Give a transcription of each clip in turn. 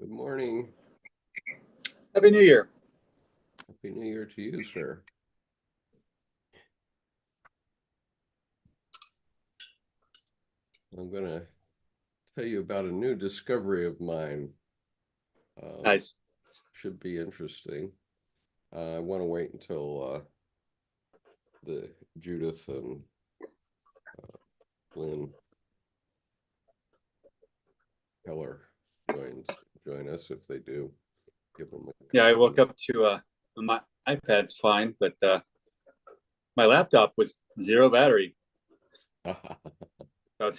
Good morning. Happy New Year. Happy New Year to you, sir. I'm going to tell you about a new discovery of mine. Nice. Should be interesting. I want to wait until the Judith and Lynn Keller join us. If they do, give them a Yeah, I woke up to my iPad's fine, but my laptop was zero battery. So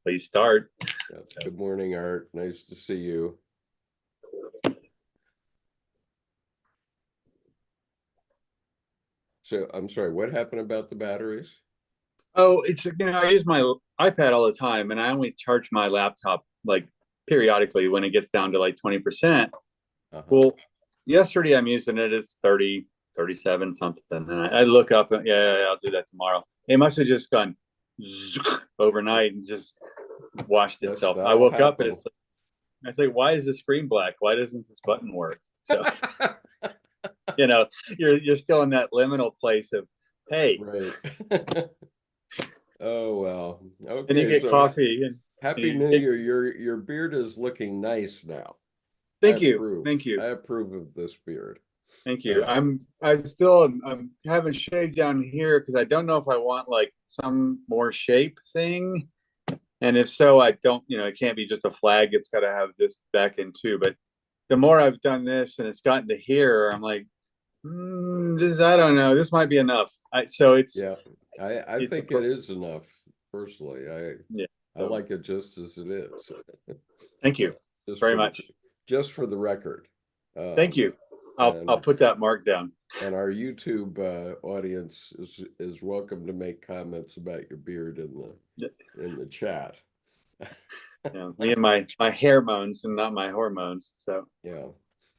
please start. Yes. Good morning, Art. Nice to see you. So I'm sorry, what happened about the batteries? Oh, it's I use my iPad all the time, and I only charge my laptop like periodically when it gets down to like 20%. Well, yesterday I'm using it as 30, 37 something, and I look up and yeah, I'll do that tomorrow. It must have just gone overnight and just washed itself. I woke up and it's like, I say, why is the screen black? Why doesn't this button work? So you're still in that liminal place of, hey, right. Oh well. Okay. And you get coffee and Happy New Year. Your beard is looking nice now. Thank you. I approve of this beard. Thank you. I'm haven't shaved down here because I don't know if I want like some more shape thing. And if so, I don't, it can't be just a flag. It's got to have this back in too. But the more I've done this and it's gotten to here, I'm like, I don't know. This might be enough. I think it is enough. Personally, I like it just as it is. Thank you very much. Just for the record. Thank you. I'll put that mark down. And our YouTube audience is welcome to make comments about your beard in the chat. Me and my hormones and not my hormones. So yeah,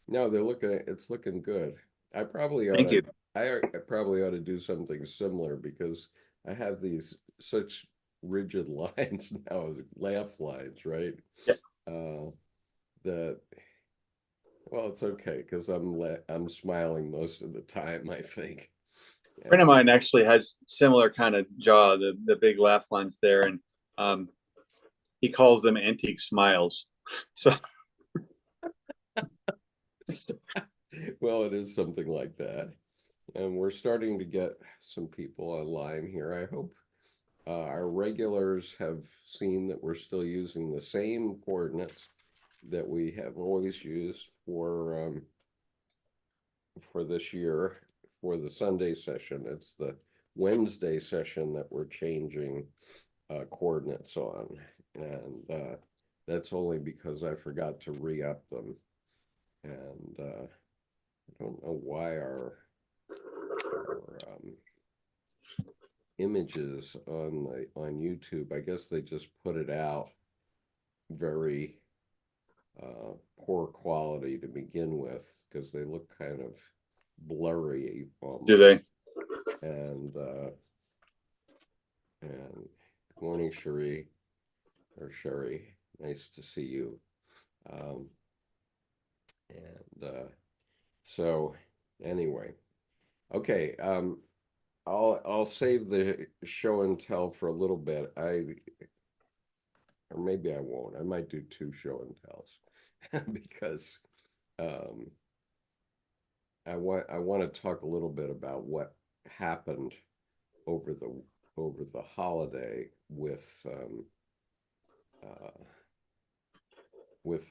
no, it's looking good. I probably ought Thank you. I probably ought to do something similar because I have these such rigid lines now, laugh lines, right? Yeah. That well, it's okay because I'm smiling most of the time, I think. A friend of mine actually has similar kind of jaw, the big laugh lines there, and he calls them antique smiles. So well, it is something like that. And we're starting to get some people online here. I hope our regulars have seen that we're still using the same coordinates that we have always used for this year for the Sunday session. It's the Wednesday session that we're changing coordinates on, and that's only because I forgot to re-up them, and I don't know why our images on YouTube, I guess they just put it out very poor quality to begin with because they look kind of blurry almost. Do they? And good morning, Sherry. Nice to see you. So anyway, okay. I'll save the show and tell for a little bit. Or maybe I won't. I might do 2 show and tells because I want to talk a little bit about what happened over the holiday with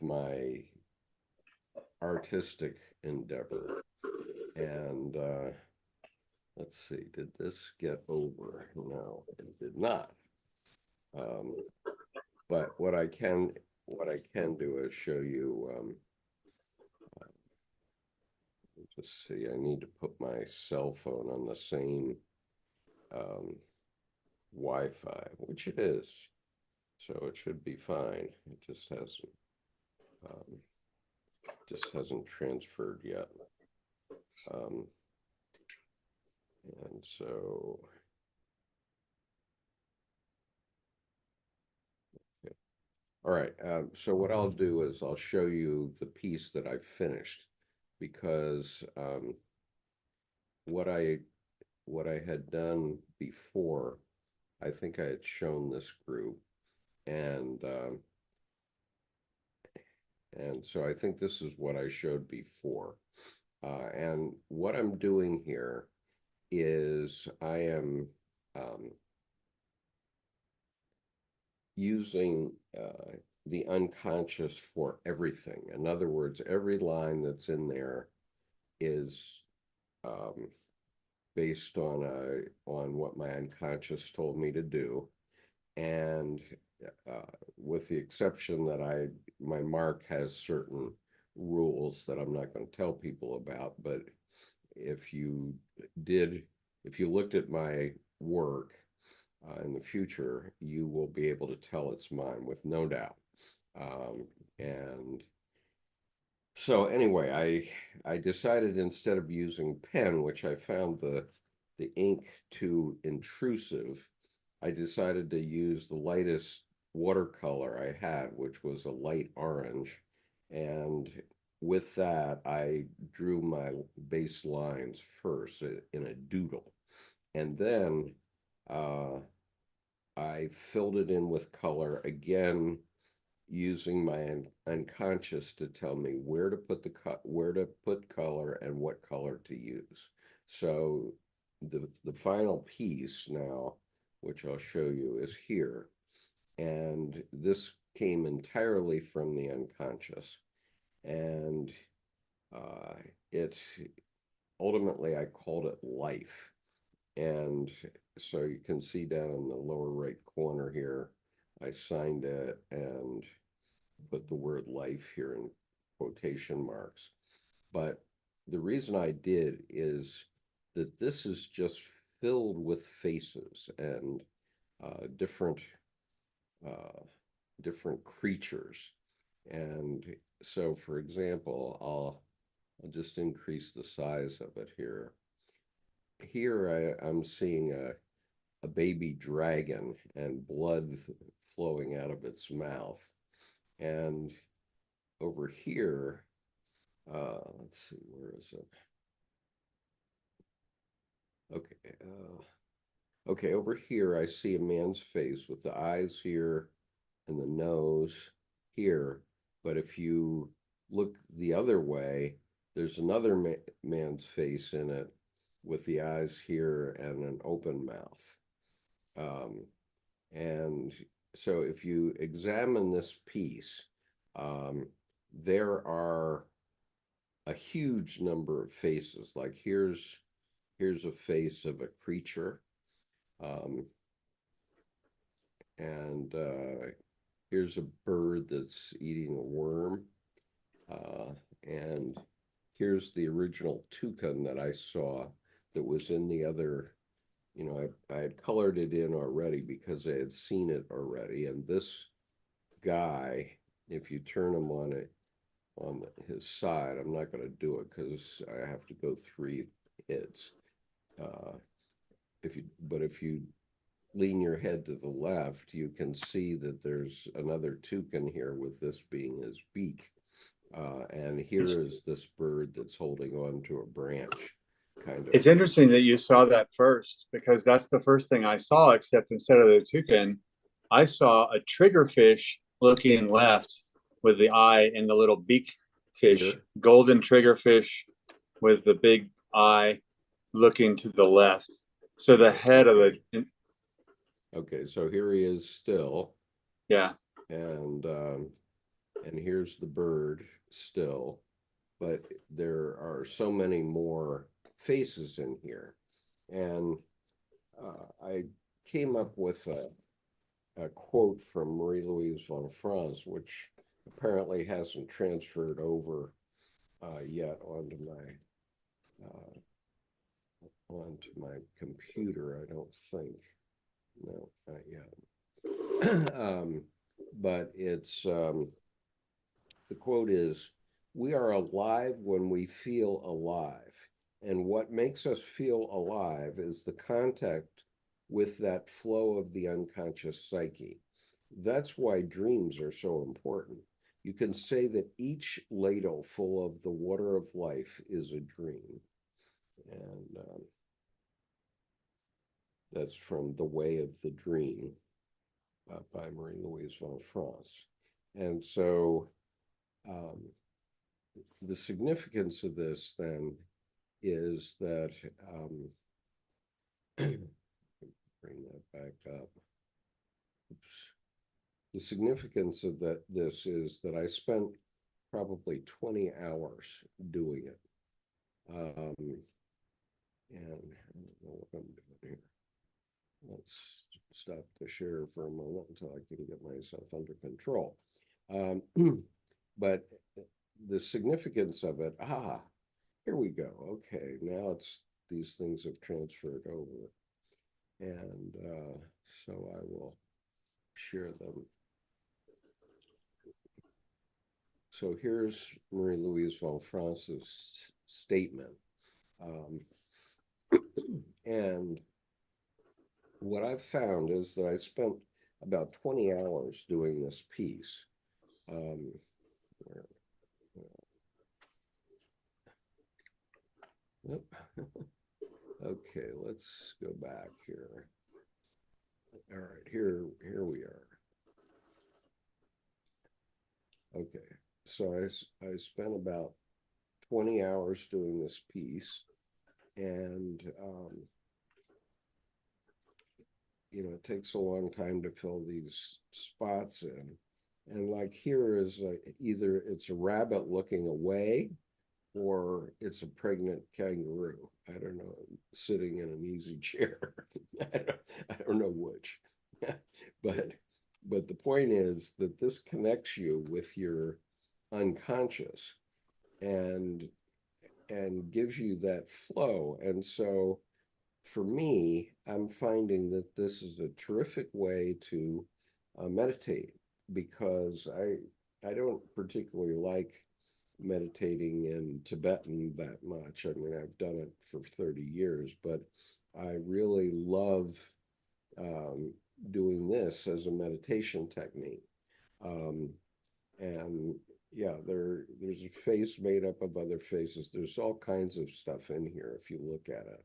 my artistic endeavor. And let's see, did this get over? No, it did not. But what I can do is show you. Just see, I need to put my cell phone on the same Wi-Fi, which it is, so it should be fine. It just hasn't transferred yet. And so okay. All right. So what I'll do is I'll show you the piece that I finished because what I what I had done before, I think I had shown this group, and and so I think this is what I showed before. And what I'm doing here is I am um, using the unconscious for everything. In other words, every line that's in there is um, based on what my unconscious told me to do, and with the exception that my mark has certain rules that I'm not going to tell people about. But if you did, if you looked at my work in the future, you will be able to tell it's mine with no doubt. And so anyway, I decided instead of using pen, which I found the ink too intrusive, I decided to use the lightest watercolor I had, which was a light orange. And with that, I drew my base lines first in a doodle. And then uh, I filled it in with color again, using my unconscious to tell me where to put where to put color and what color to use. So the final piece now, which I'll show you, is here, and this came entirely from the unconscious, and uh, it ultimately I called it life. And so you can see down in the lower right corner here, I signed it and put the word life here in quotation marks. But the reason I did is that this is just filled with faces and different uh, different creatures. And so, for example, I'll just increase the size of it here. Here I'm seeing a baby dragon and blood flowing out of its mouth. And over here, let's see, where is it? Okay, okay, over here I see a man's face with the eyes here and the nose here. But if you look the other way, there's another man's face in it with the eyes here and an open mouth. Um, and so if you examine this piece, um, there are a huge number of faces. Like here's a face of a creature, um, and here's a bird that's eating a worm, uh, and here's the original toucan that I saw that was in the other. You know, I had colored it in already because I had seen it already, and this guy, if you turn him on his side, I'm not going to do it because I have to go 3 hits. Uh, if you lean your head to the left, you can see that there's another toucan here with this being his beak. And here It's is this bird that's holding on to a branch, kind of. it's interesting that you saw that first because that's the first thing I saw, except instead of the toucan, I saw a triggerfish looking left with the eye and the little beak fish, Here. golden triggerfish with the big eye looking to the left. So the head of Okay. the Okay. So here he is still, yeah. and here's the bird still, but there are so many more faces in here, and I came up with a quote from Marie-Louise von Franz, which apparently hasn't transferred over yet uh, onto my computer. I don't think. No, not yet. But the quote is, "We are alive when we feel alive, and what makes us feel alive is the contact with that flow of the unconscious psyche. that's why dreams are so important. You can say that each ladle full of the water of life is a dream. And that's from The Way of the Dream by Marie-Louise von France. And so um, the significance of this then is that, bring that back up. Oops. The significance of this is that I spent probably 20 hours doing it. And I don't know what I'm doing here. Let's stop the share for a moment until I can get myself under control. But the significance of it, here we go. Okay, now these things have transferred over. And so I will share them. So here's Marie-Louise von France's statement. And what I've found is that I spent about 20 hours doing this piece. Okay, let's go back here. All right, here we are. Okay, so I spent about 20 hours doing this piece, and it takes a long time to fill these spots in. And like here is either it's a rabbit looking away or it's a pregnant kangaroo. I don't know, sitting in an easy chair. I don't know which. but the point is that this connects you with your unconscious and gives you that flow. And so for me, I'm finding that this is a terrific way to meditate, because I don't particularly like meditating in Tibetan that much. I mean, I've done it for 30 years, but I really love doing this as a meditation technique. And yeah, there's a face made up of other faces. There's all kinds of stuff in here if you look at it.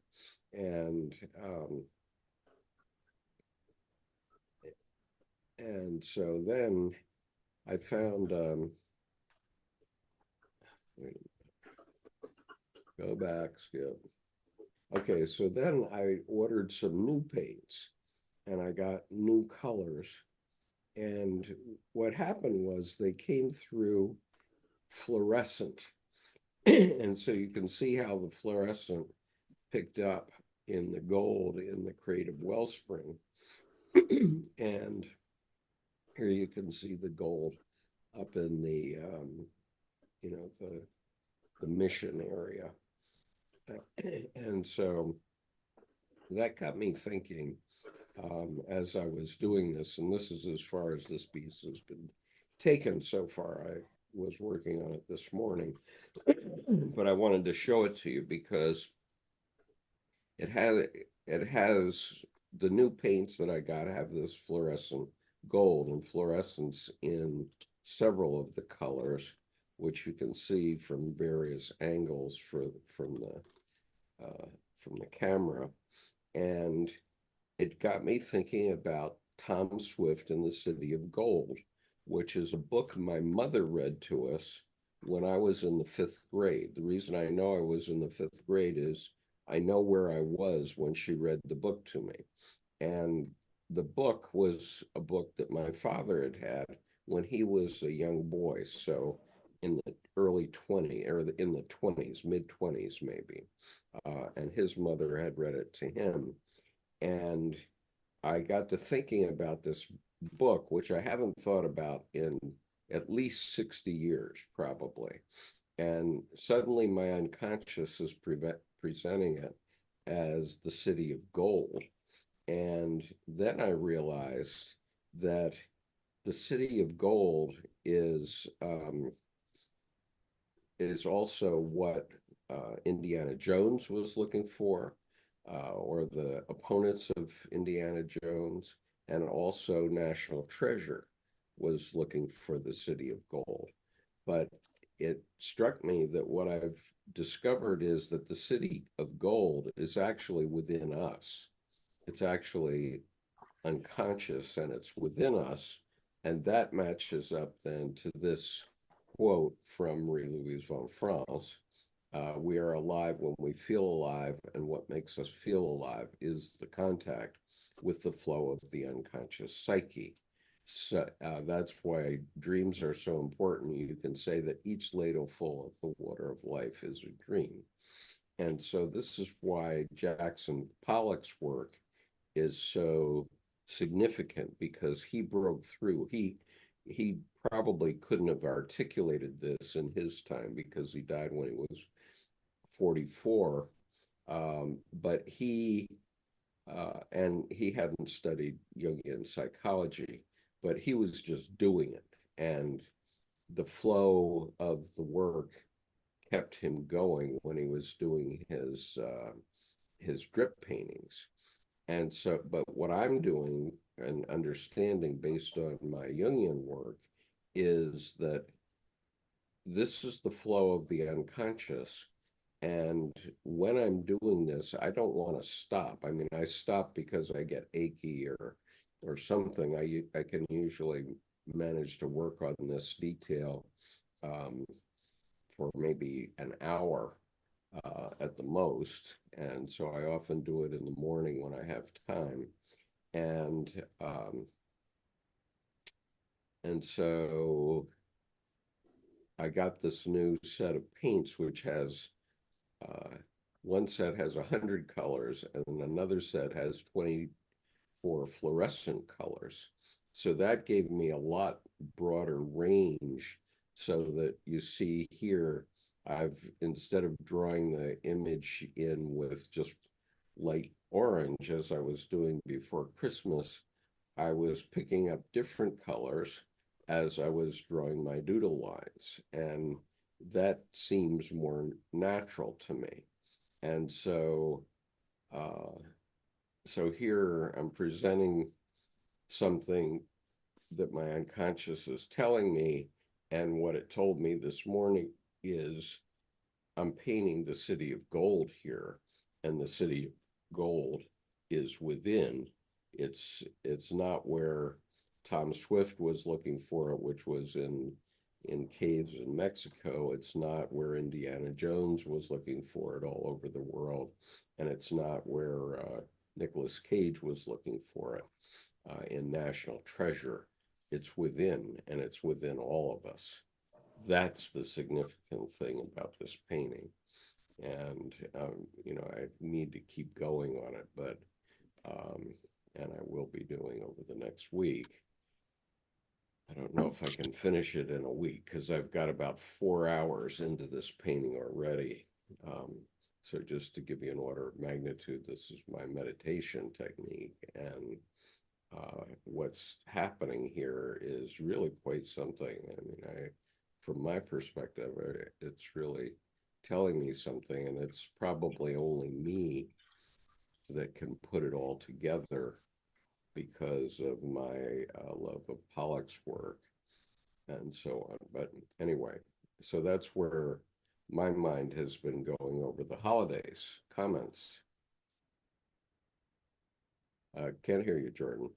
And so then I found wait a minute, go back, skip. Okay, so then I ordered some new paints and I got new colors. And what happened was they came through fluorescent. And so you can see how the fluorescent picked up in the gold in the creative wellspring. And here you can see the gold up in the the mission area. And so that got me thinking as I was doing this, and this is as far as this piece has been taken so far. I was working on it this morning, but I wanted to show it to you because it has the new paints that I got have this fluorescent gold and fluorescence in several of the colors, which you can see from various angles from the camera. And it got me thinking about Tom Swift and the City of Gold, which is a book my mother read to us when I was in the 5th grade. The reason I know I was in the 5th grade is I know where I was when she read the book to me. And the book was a book that my father had when he was a young boy. So in the early 20s, or in the 20s, mid 20s maybe. And his mother had read it to him. And I got to thinking about this book, which I haven't thought about in at least 60 years, probably. And suddenly my unconscious is presenting it as the City of Gold. And then I realized that the City of Gold is also what Indiana Jones was looking for, or the opponents of Indiana Jones. and also National Treasure was looking for the city of gold. But it struck me that what I've discovered is that the city of gold is actually within us. It's actually unconscious and it's within us. And that matches up then to this quote from Marie-Louise von France. We are alive when we feel alive, and what makes us feel alive is the contact with the flow of the unconscious psyche. So that's why dreams are so important. You can say that each ladleful of the water of life is a dream. And so this is why Jackson Pollock's work is so significant, because he broke through. He probably couldn't have articulated this in his time because he died when he was 44. But and he hadn't studied Jungian psychology, but he was just doing it. And the flow of the work kept him going when he was doing his drip paintings. And so, but what I'm doing and understanding based on my Jungian work is that this is the flow of the unconscious. And when I'm doing this, I don't want to stop. I mean, I stop because I get achy or something. I can usually manage to work on this detail um, for maybe an hour at the most. And so I often do it in the morning when I have time. And um, and so I got this new set of paints, which has one set has 100 colors and another set has 24 fluorescent colors. So that gave me a lot broader range, so that you see here, I've, instead of drawing the image in with just light orange as I was doing before Christmas, I was picking up different colors as I was drawing my doodle lines. And that seems more natural to me. And uh, so here I'm presenting something that my unconscious is telling me. And what it told me this morning is I'm painting the city of gold here, and the city of gold is within. It's not where Tom Swift was looking for it, which was in caves in Mexico. It's not where Indiana Jones was looking for it all over the world, and it's not where Nicolas Cage was looking for it in National Treasure. It's within, and it's within all of us. That's the significant thing about this painting. And I need to keep going on it, but and I will be doing over the next week. I don't know if I can finish it in a week, because I've got about 4 hours into this painting already. So just to give you an order of magnitude, this is my meditation technique, and what's happening here is really quite something. I mean, from my perspective, it's really telling me something, and it's probably only me that can put it all together because of my love of Pollock's work and so on. But anyway, so that's where my mind has been going over the holidays. Comments? Can't hear you, Jordan.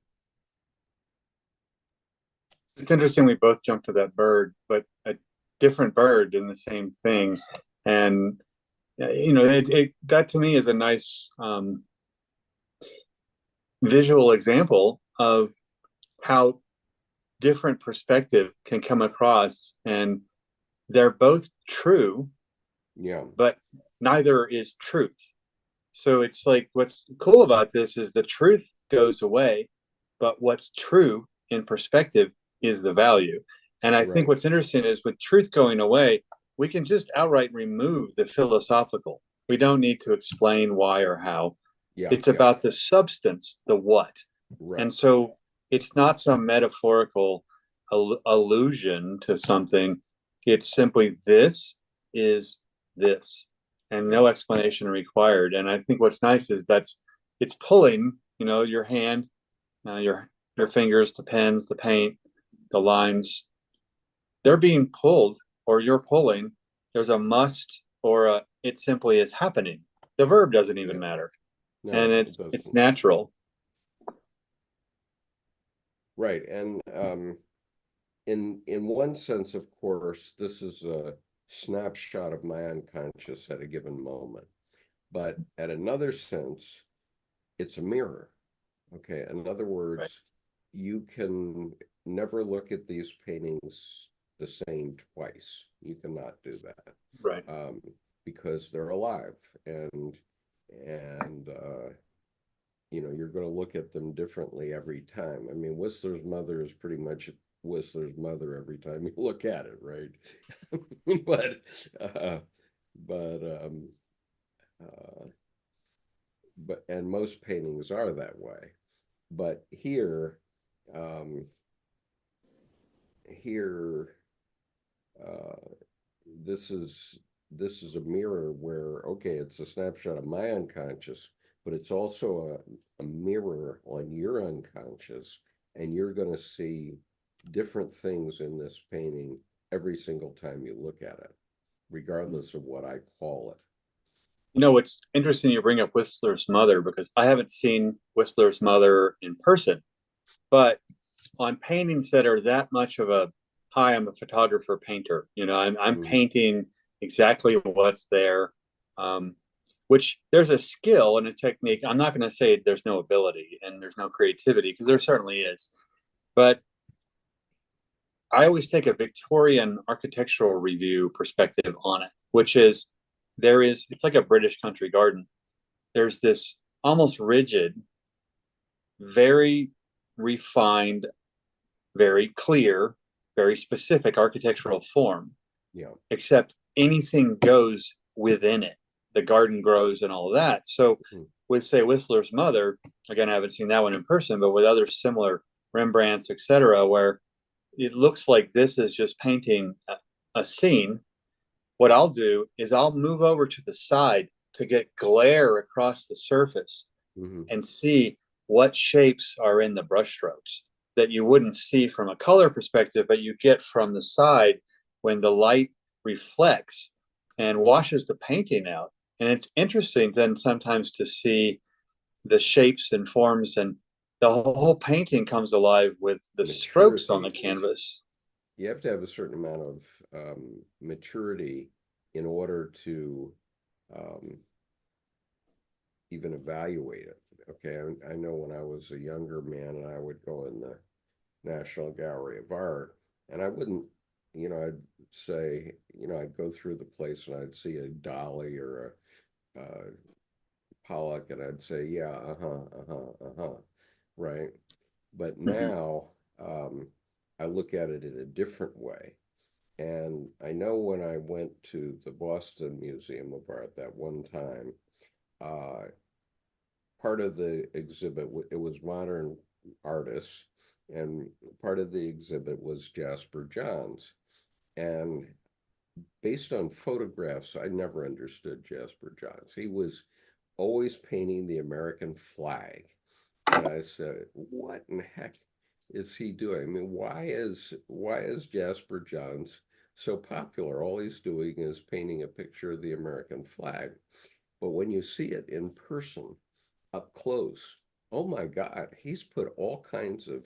It's interesting we both jumped to that bird, but a different bird in the same thing. And that to me is a nice visual example of how different perspective can come across, and they're both true, Yeah, but neither is truth. So it's like, what's cool about this is the truth goes away, but what's true in perspective is the value. And I think right. what's interesting is, with truth going away, we can just outright remove the philosophical. We don't need to explain why or how. Yeah, It's yeah, about the substance, the what. right. And so it's not some metaphorical allusion to something. It's simply, this is this, and Yeah, no explanation required. And I think what's nice is it's pulling, your hand, your your fingers, the pens, the paint, the lines, they're being pulled or you're pulling. There's a must or a it simply is happening. The verb doesn't even Yeah. matter. And No, it it's doesn't. natural. Right. And in one sense, of course, this is a snapshot of my unconscious at a given moment. But at another sense, it's a mirror. Okay. In other Right. words, you can never look at these paintings the same twice. You cannot do that, Right. um, because they're alive, and you're going to look at them differently every time. I mean, Whistler's mother is pretty much Whistler's mother every time you look at it, right? but uh, but uh, and most paintings are that way. But um, here, uh, this is a mirror where, okay, it's a snapshot of my unconscious, but it's also a mirror on your unconscious, and you're going to see different things in this painting every single time you look at it, regardless of what I call it. It's interesting you bring up Whistler's mother because I haven't seen Whistler's mother in person, but on paintings that are that much of a hi, I'm a photographer painter. I'm Mm-hmm. painting exactly what's there. Um, which there's a skill and a technique. I'm not going to say there's no ability and there's no creativity because there certainly is. But I always take a Victorian architectural review perspective on it, which is it's like a British country garden. There's this almost rigid, very refined, very clear, very specific architectural form, Yeah. except anything goes within it. The garden grows and all of that. So, Mm-hmm. with, say, Whistler's mother, again, I haven't seen that one in person, but with other similar Rembrandts, etc., where it looks like this is just painting a scene. What I'll do is I'll move over to the side to get glare across the surface Mm-hmm. and see what shapes are in the brushstrokes that you wouldn't see from a color perspective, but you get from the side when the light reflects and washes the painting out. And it's interesting then sometimes to see the shapes and forms, and the whole painting comes alive with the strokes on the Maturity. canvas. You have to have a certain amount of maturity in order to um, even evaluate it. Okay, I know when I was a younger man and I would go in the National Gallery of Art, and I wouldn't, I'd say, I'd go through the place and I'd see a Dolly or a Pollock, and I'd say, yeah, right. But Mm-hmm. now I look at it in a different way. And I know when I went to the Boston Museum of Art that one time, uh, part of the exhibit, it was modern artists, and part of the exhibit was Jasper Johns. And based on photographs, I never understood Jasper Johns. He was always painting the American flag. And I said, what in heck is he doing? I mean, why is Jasper Johns so popular? All he's doing is painting a picture of the American flag. But when you see it in person, up close, oh my God, he's put all kinds of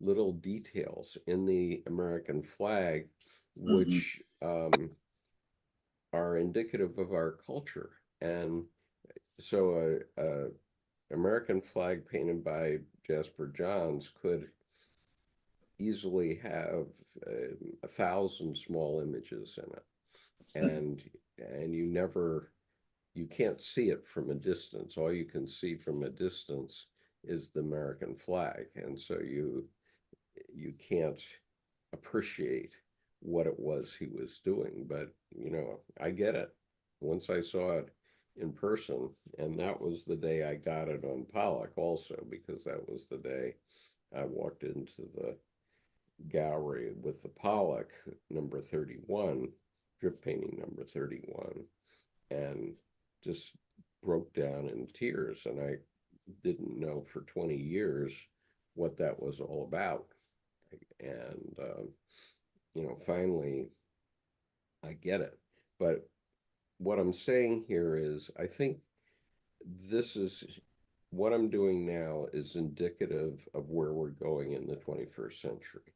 little details in the American flag, Mm-hmm. which are indicative of our culture. And so a American flag painted by Jasper Johns could easily have 1,000 small images in it, and you can't see it from a distance. All you can see from a distance is the American flag, and so you can't appreciate what it was he was doing. But I get it. Once I saw it in person, and that was the day I got it on Pollock also, because that was the day I walked into the gallery with the Pollock number 31, drip painting number 31, and just broke down in tears. And I didn't know for 20 years what that was all about. And, finally, I get it. But what I'm saying here is, I think this is what I'm doing now is indicative of where we're going in the 21st century,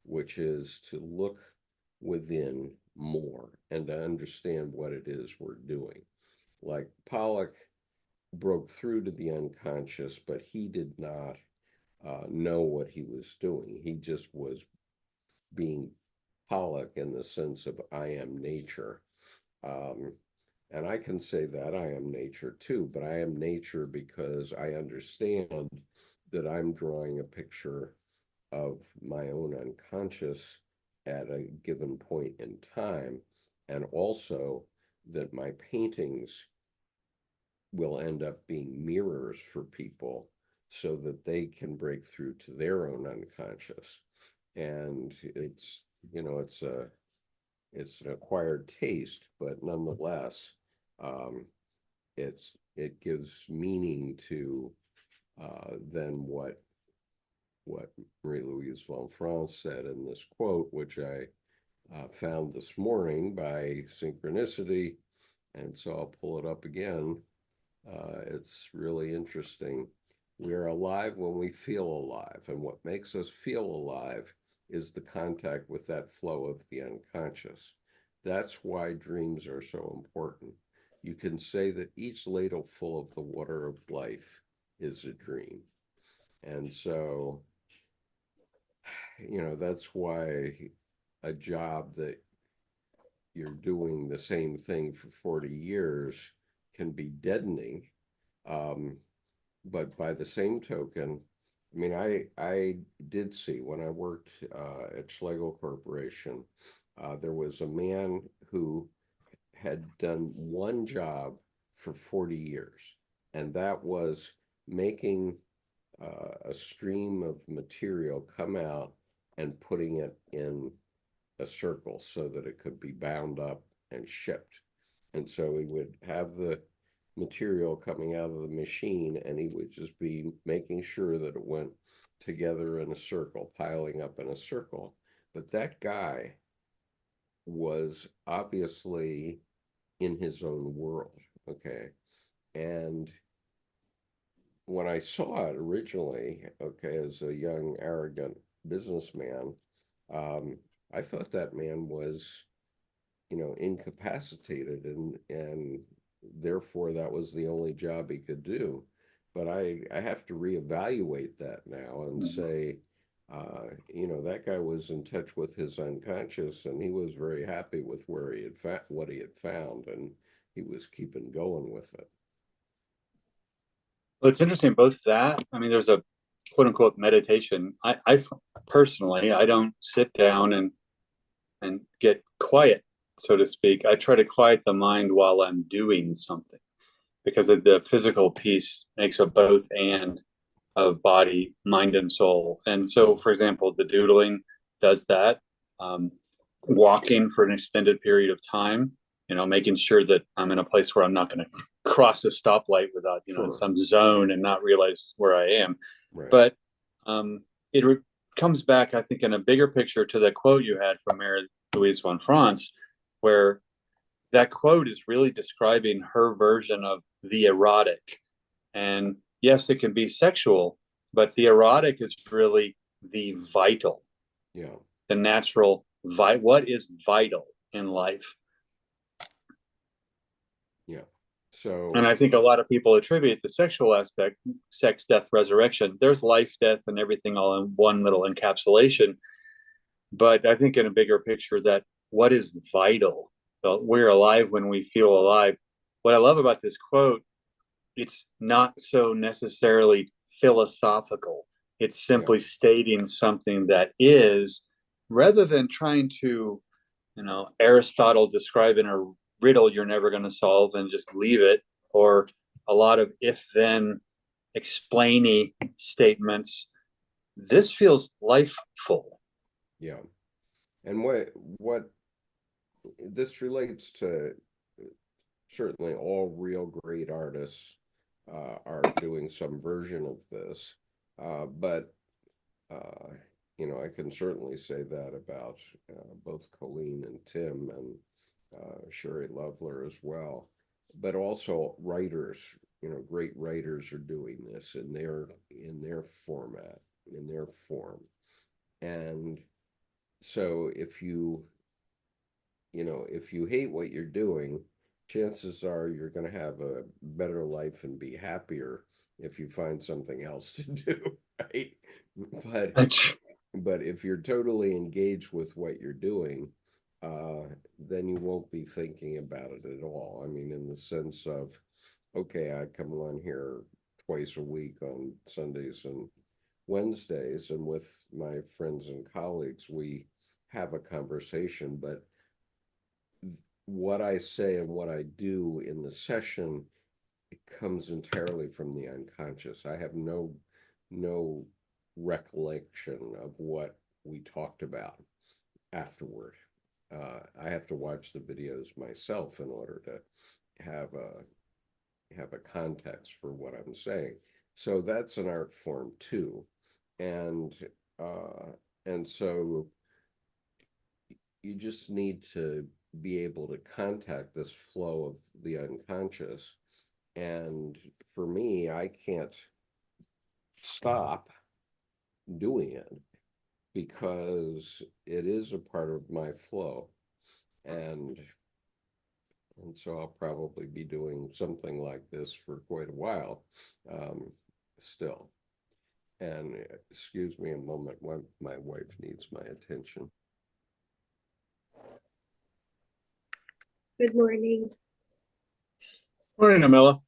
which is to look within more and to understand what it is we're doing. Like Pollock broke through to the unconscious, but he did not know what he was doing. He just was being Pollock in the sense of I am nature. Um, and I can say that I am nature too, but I am nature because I understand that I'm drawing a picture of my own unconscious at a given point in time, and also that my paintings will end up being mirrors for people so that they can break through to their own unconscious. And it's an acquired taste, but nonetheless, um, it gives meaning to then what Marie-Louise von France said in this quote, which I found this morning by synchronicity, and so I'll pull it up again. It's really interesting. We are alive when we feel alive, and what makes us feel alive is the contact with that flow of the unconscious. That's why dreams are so important. You can say that each ladle full of the water of life is a dream. And so, that's why a job that you're doing the same thing for 40 years can be deadening. Um, but by the same token, I mean, I did see when I worked at Schlegel Corporation, there was a man who had done one job for 40 years, and that was making a stream of material come out and putting it in a circle so that it could be bound up and shipped. And so he would have the material coming out of the machine and he would just be making sure that it went together in a circle, piling up in a circle. But that guy was obviously in his own world. Okay. And when I saw it originally, okay, as a young, arrogant businessman, um, I thought that man was, incapacitated, and therefore that was the only job he could do. But I have to reevaluate that now and say, that guy was in touch with his unconscious, and he was very happy with where he had what he had found, and he was keeping going with it. Well, it's interesting, both that, I mean, there's a quote unquote meditation. I personally, I don't sit down and get quiet, so to speak. I try to quiet the mind while I'm doing something because of the physical piece makes a both and of body, mind, and soul. And so, for example, the doodling does that. Um, Walking for an extended period of time, making sure that I'm in a place where I'm not going to cross a stoplight without, in Sure. some zone and not realize where I am. Right. But it comes back, I think, in a bigger picture to that quote you had from Mary Louise von France, where that quote is really describing her version of the erotic. And yes, it can be sexual, but the erotic is really the vital, Yeah. the natural, what is vital in life. Yeah. So, And I think a lot of people attribute the sexual aspect, sex, death, resurrection. There's life, death, and everything all in one little encapsulation. But I think in a bigger picture, that what is vital? Well, we're alive when we feel alive. What I love about this quote, it's not so necessarily philosophical. It's yeah. simply stating something that is, rather than trying to, Aristotle describe in a riddle you're never going to solve and just leave it, or a lot of if then explainy statements. This feels lifeful. Yeah. And what this relates to, certainly all real great artists are doing some version of this. But you know, I can certainly say that about both Colleen and Tim and Sherry Lovelaar as well, but also writers. You know, great writers are doing this in their format, in their form. And so if you hate what you're doing, chances are you're going to have a better life and be happier if you find something else to do, right? But but if you're totally engaged with what you're doing, then you won't be thinking about it at all. I mean, in the sense of, okay, I come on here twice a week on Sundays and Wednesdays, and with my friends and colleagues, we have a conversation, but what I say and what I do in the session, it comes entirely from the unconscious. I have no recollection of what we talked about afterward. I have to watch the videos myself in order to have a context for what I'm saying. So that's an art form too, and uh, and so you just need to be able to contact this flow of the unconscious. And for me, I can't stop doing it because it is a part of my flow. And and so I'll probably be doing something like this for quite a while still. And excuse me a moment, my wife needs my attention. Good morning. Morning, Amela.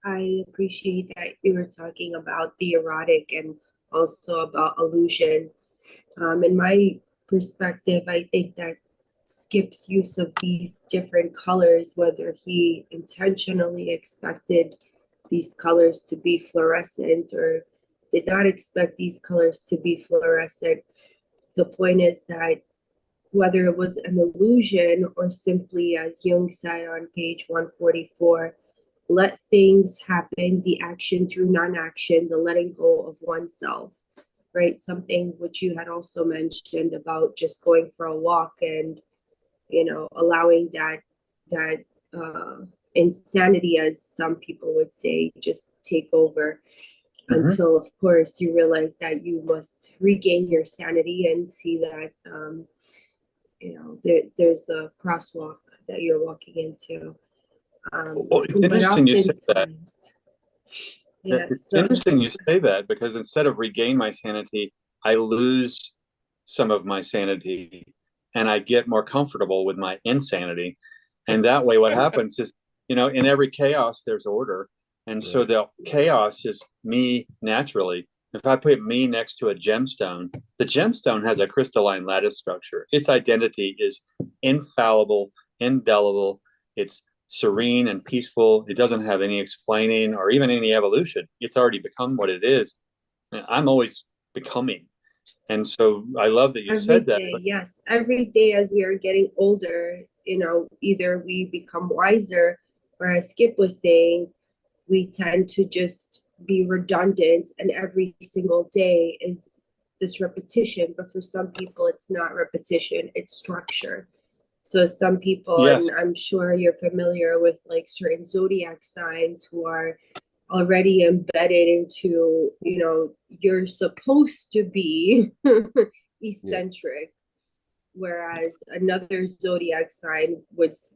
I appreciate that you were talking about the erotic and also about illusion. In my perspective, I think that Skip's use of these different colors, whether he intentionally expected these colors to be fluorescent or did not expect these colors to be fluorescent, the point is that whether it was an illusion or simply, as Jung said on page 144, let things happen, the action through non-action, the letting go of oneself, right? Something which you had also mentioned about just going for a walk and, allowing that insanity, as some people would say, just take over until, of course, you realize that you must regain your sanity and see that, there's a crosswalk that you're walking into. Well, it's interesting you say that. Yeah, it's interesting you say that, because instead of regain my sanity, I lose some of my sanity and I get more comfortable with my insanity. And that way, what happens is, in every chaos, there's order. And so the chaos is me naturally. If I put me next to a gemstone, the gemstone has a crystalline lattice structure. Its identity is infallible, indelible. It's serene and peaceful. It doesn't have any explaining or even any evolution. It's already become what it is. And I'm always becoming. And so I love that you said that. Yes, every day as we are getting older, either we become wiser, or as Skip was saying, we tend to just be redundant, and every single day is this repetition. But for some people, it's not repetition, it's structure. So some people, Yes. and I'm sure you're familiar with like certain zodiac signs who are already embedded into, you're supposed to be eccentric, whereas another zodiac sign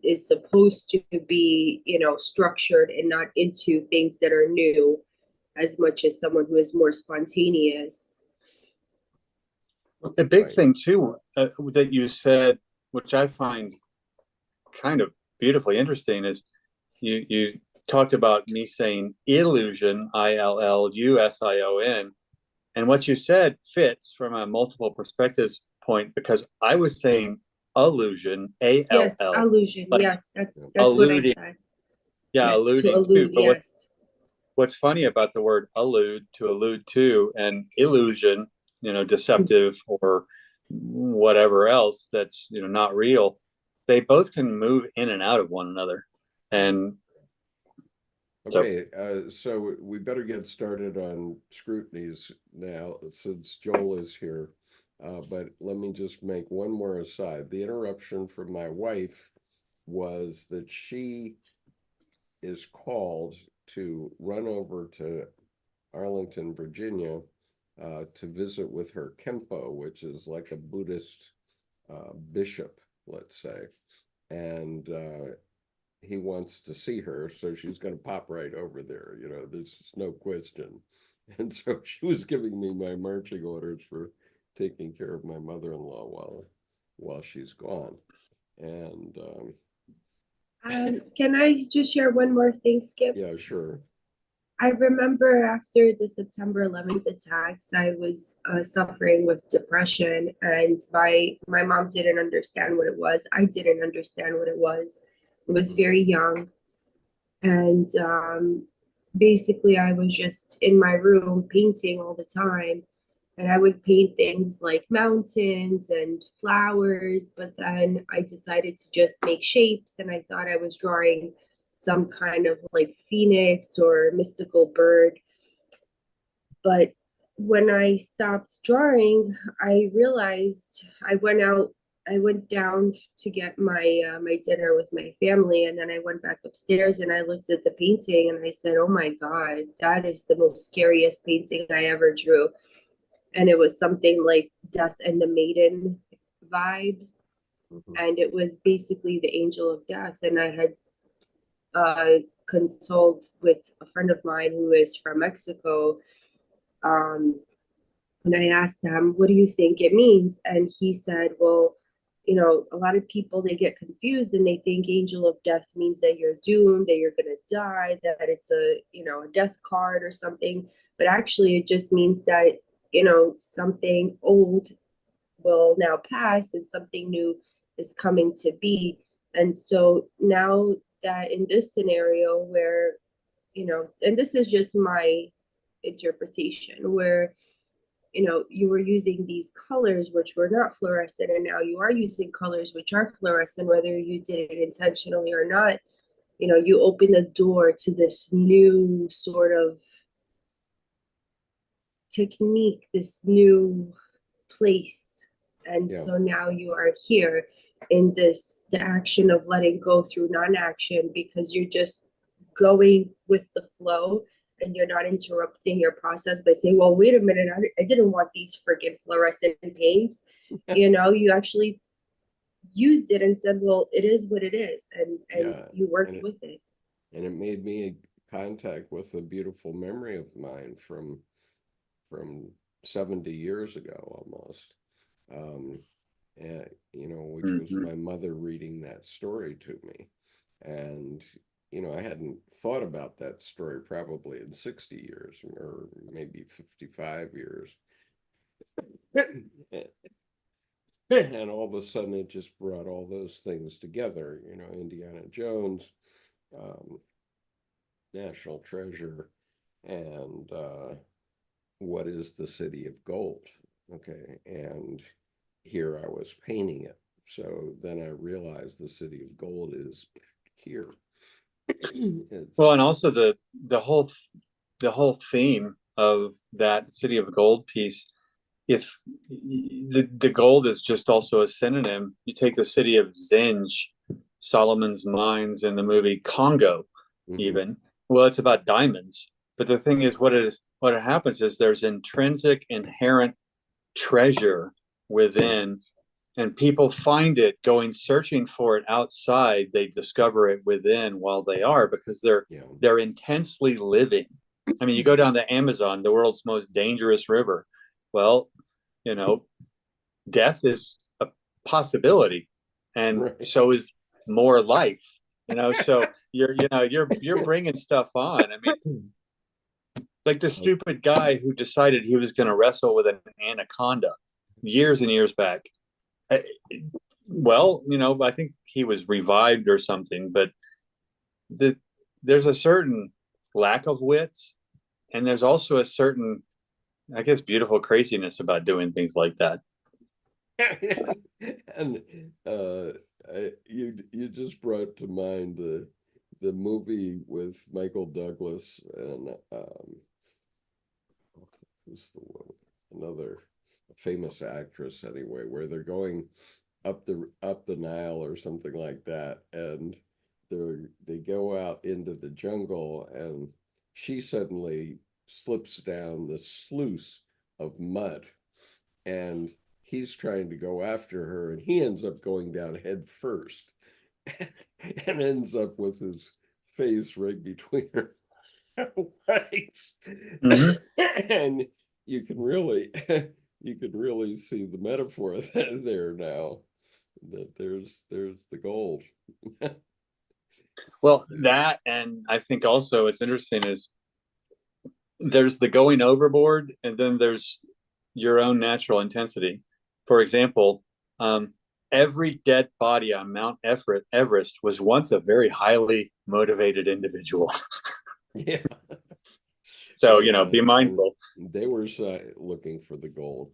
is supposed to be, structured and not into things that are new, as much as someone who is more spontaneous. A big thing too that you said, which I find kind of beautifully interesting, is you talked about me saying illusion, ILLUSION, and what you said fits from a multiple perspectives point, because I was saying illusion, ALL. Yes, illusion. Like yes, that's alluding, what I said. yeah, Yes, alluding to allude, to. But yes. what's funny about the word allude to, and illusion, deceptive or whatever else that's not real, they both can move in and out of one another. And Okay, so we better get started on scrutinies now since Joel is here. But let me just make one more aside. The interruption from my wife was that she is called to run over to Arlington, Virginia, to visit with her Kempo, which is like a Buddhist bishop, let's say. And he wants to see her, so she's going to pop right over there. There's just no question. And so she was giving me my marching orders for taking care of my mother-in-law while she's gone. And can I just share one more thing, Skip? yeah, sure. I remember after the September 11th attacks, I was suffering with depression, and my mom didn't understand what it was. I didn't understand what it was. I was very young, and basically, I was just in my room painting all the time. And I would paint things like mountains and flowers, but then I decided to just make shapes, and I thought I was drawing some kind of like phoenix or mystical bird. But when I stopped drawing, I realized I went down to get my dinner with my family, and then I went back upstairs and I looked at the painting and I said, "Oh my God, that is the most scariest painting I ever drew." And it was something like Death and the Maiden vibes. And it was basically the angel of death. And I had consulted with a friend of mine who is from Mexico. And I asked him, "What do you think it means?" And he said, "Well, a lot of people, they get confused and they think angel of death means that you're doomed, that you're going to die, that it's a death card or something. But actually, it just means that, something old will now pass and something new is coming to be." And so now that in this scenario where, and this is just my interpretation, where you were using these colors which were not fluorescent, and now you are using colors which are fluorescent, whether you did it intentionally or not. You open the door to this new sort of technique, this new place. And Yeah. so now you are here in the action of letting go through non-action, because you're just going with the flow and you're not interrupting your process by saying, "Well, wait a minute, I didn't want these freaking fluorescent paints." You actually used it and said, "Well, it is what it is," and Yeah. you worked with it. And it made me contact with a beautiful memory of mine from 70 years ago almost. And, which was my mother reading that story to me. And, I hadn't thought about that story probably in 60 years or maybe 55 years. And all of a sudden it just brought all those things together, Indiana Jones, National Treasure, and what is the City of Gold? Okay, and here I was painting it. So then I realized the City of Gold is here. Well, and also the whole theme of that City of Gold piece, if the gold is just also a synonym, you take the city of Zinj, Solomon's mines in the movie Congo, even. Well, it's about diamonds. But the thing is, what happens is there's intrinsic, inherent treasure within, and people find it going searching for it outside. They discover it within while they are, because they're intensely living. I mean, you go down the Amazon, the world's most dangerous river. Well, death is a possibility, and so is more life. So you're bringing stuff on. I mean, like the stupid guy who decided he was going to wrestle with an anaconda years and years back. Well, I think he was revived or something, but there's a certain lack of wits, and there's also a certain, I guess, beautiful craziness about doing things like that. And you just brought to mind the movie with Michael Douglas and who's the one? Another famous actress anyway, where they're going up the Nile or something like that, and they go out into the jungle, and she suddenly slips down the sluice of mud, and he's trying to go after her, and he ends up going down head first, and ends up with his face right between her legs. Mhm. And you can really see the metaphor there now, that there's the gold. Well, that, and I think also what's interesting is there's the going overboard, and then there's your own natural intensity. For example, every dead body on Mount Everest was once a very highly motivated individual. Yeah. So, be And mindful. they were looking for the gold.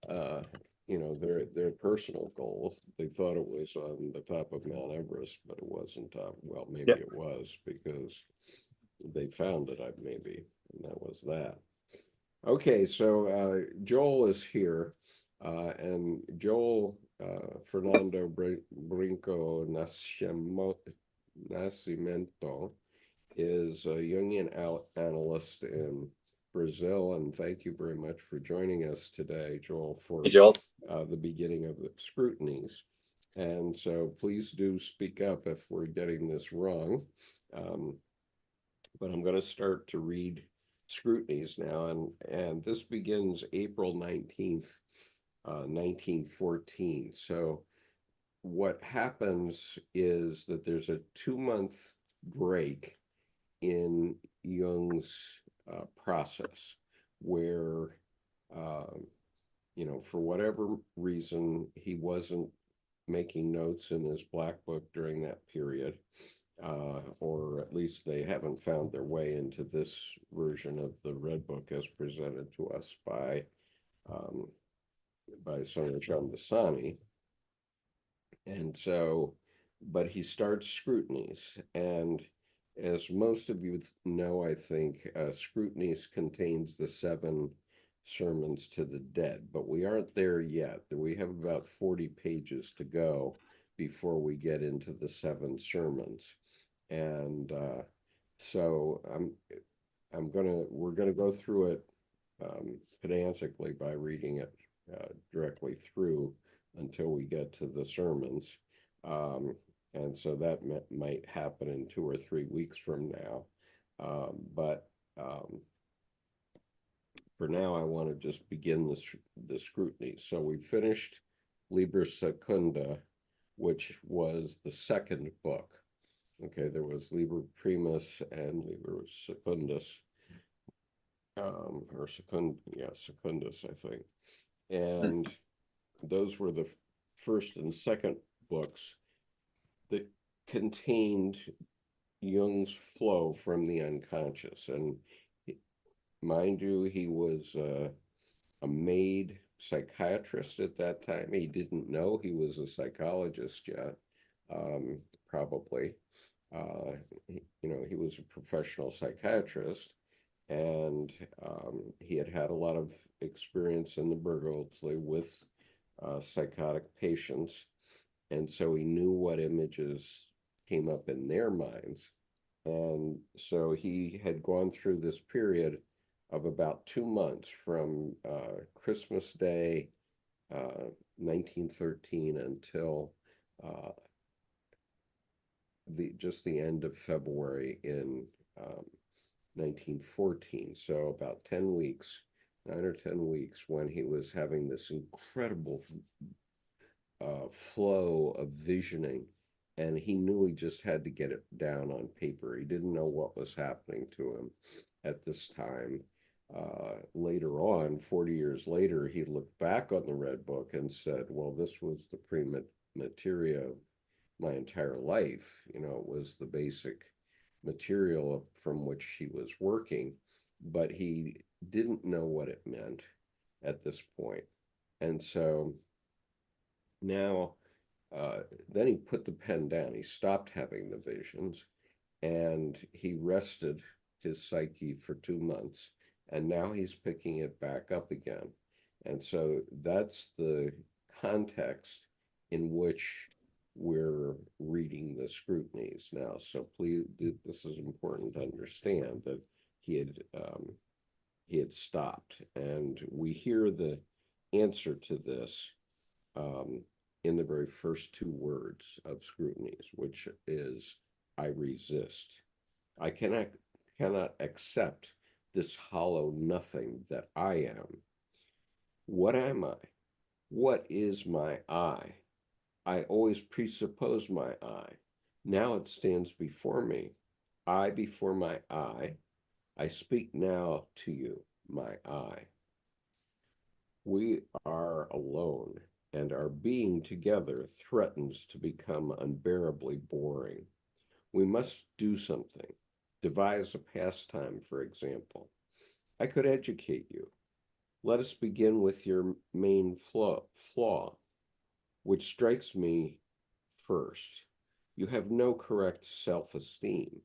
Uh, their personal goals. They thought it was on the top of Mount Everest, but it wasn't top. Well, maybe Yep. it was, because they found it, maybe, and that was that. Okay, so Joel is here, and Joel Fernando Brinco Nascimento is a Jungian analyst in Brazil, and thank you very much for joining us today, Joel, for Hey, Joel. the beginning of the scrutinies. And so please do speak up if we're getting this wrong. Um, but I'm going to start to read scrutinies now, and this begins April 19th, 1914. So what happens is that there's a 2-month break in Jung's process, where, for whatever reason, he wasn't making notes in his black book during that period, or at least they haven't found their way into this version of the Red Book as presented to us um, by Sonia Chamdasani. And so, but he starts scrutinies. And as most of you know, I think, scrutinies contains the 7 sermons to the dead, but we aren't there yet. We have about 40 pages to go before we get into the 7 sermons. And so we're gonna go through it pedantically by reading it directly through until we get to the sermons. Um, and so that might happen in 2 or 3 weeks from now. But for now, I want to just begin the scrutiny. So we finished Liber Secunda, which was the second book. Okay, there was Liber Primus and Liber Secundus, or Secundus, I think. And those were the first and second books that contained Jung's flow from the unconscious. And mind you, he was a made psychiatrist at that time. He didn't know he was a psychologist yet, probably. He was a professional psychiatrist, and he had had a lot of experience in the Berkeley with psychotic patients, and so he knew what images came up in their minds. And so he had gone through this period of about 2 months from Christmas Day, 1913, until uh, the end of February in 1914. So about 10 weeks, 9 or 10 weeks, when he was having this incredible flow of visioning, and he knew he just had to get it down on paper. He didn't know what was happening to him at this time. Later on, 40 years later, he looked back on the Red Book and said, well, this was the materia of my entire life. It was the basic material from which he was working, but he didn't know what it meant at this point. And so now, then he put the pen down. He stopped having the visions, and he rested his psyche for 2 months, and now he's picking it back up again. And so that's the context in which we're reading the Scrutinies now. So please, this is important to understand that he had stopped, and we hear the answer to this in the very first two words of Scrutinies, which is, I resist. I cannot accept this hollow nothing that I am. What am I? What is my I? I always presuppose my I. Now it stands before me. I before my I speak now to you, my I. We are alone, and our being together threatens to become unbearably boring. We must do something, devise a pastime, for example. I could educate you. Let us begin with your main flaw, which strikes me first. You have no correct self-esteem.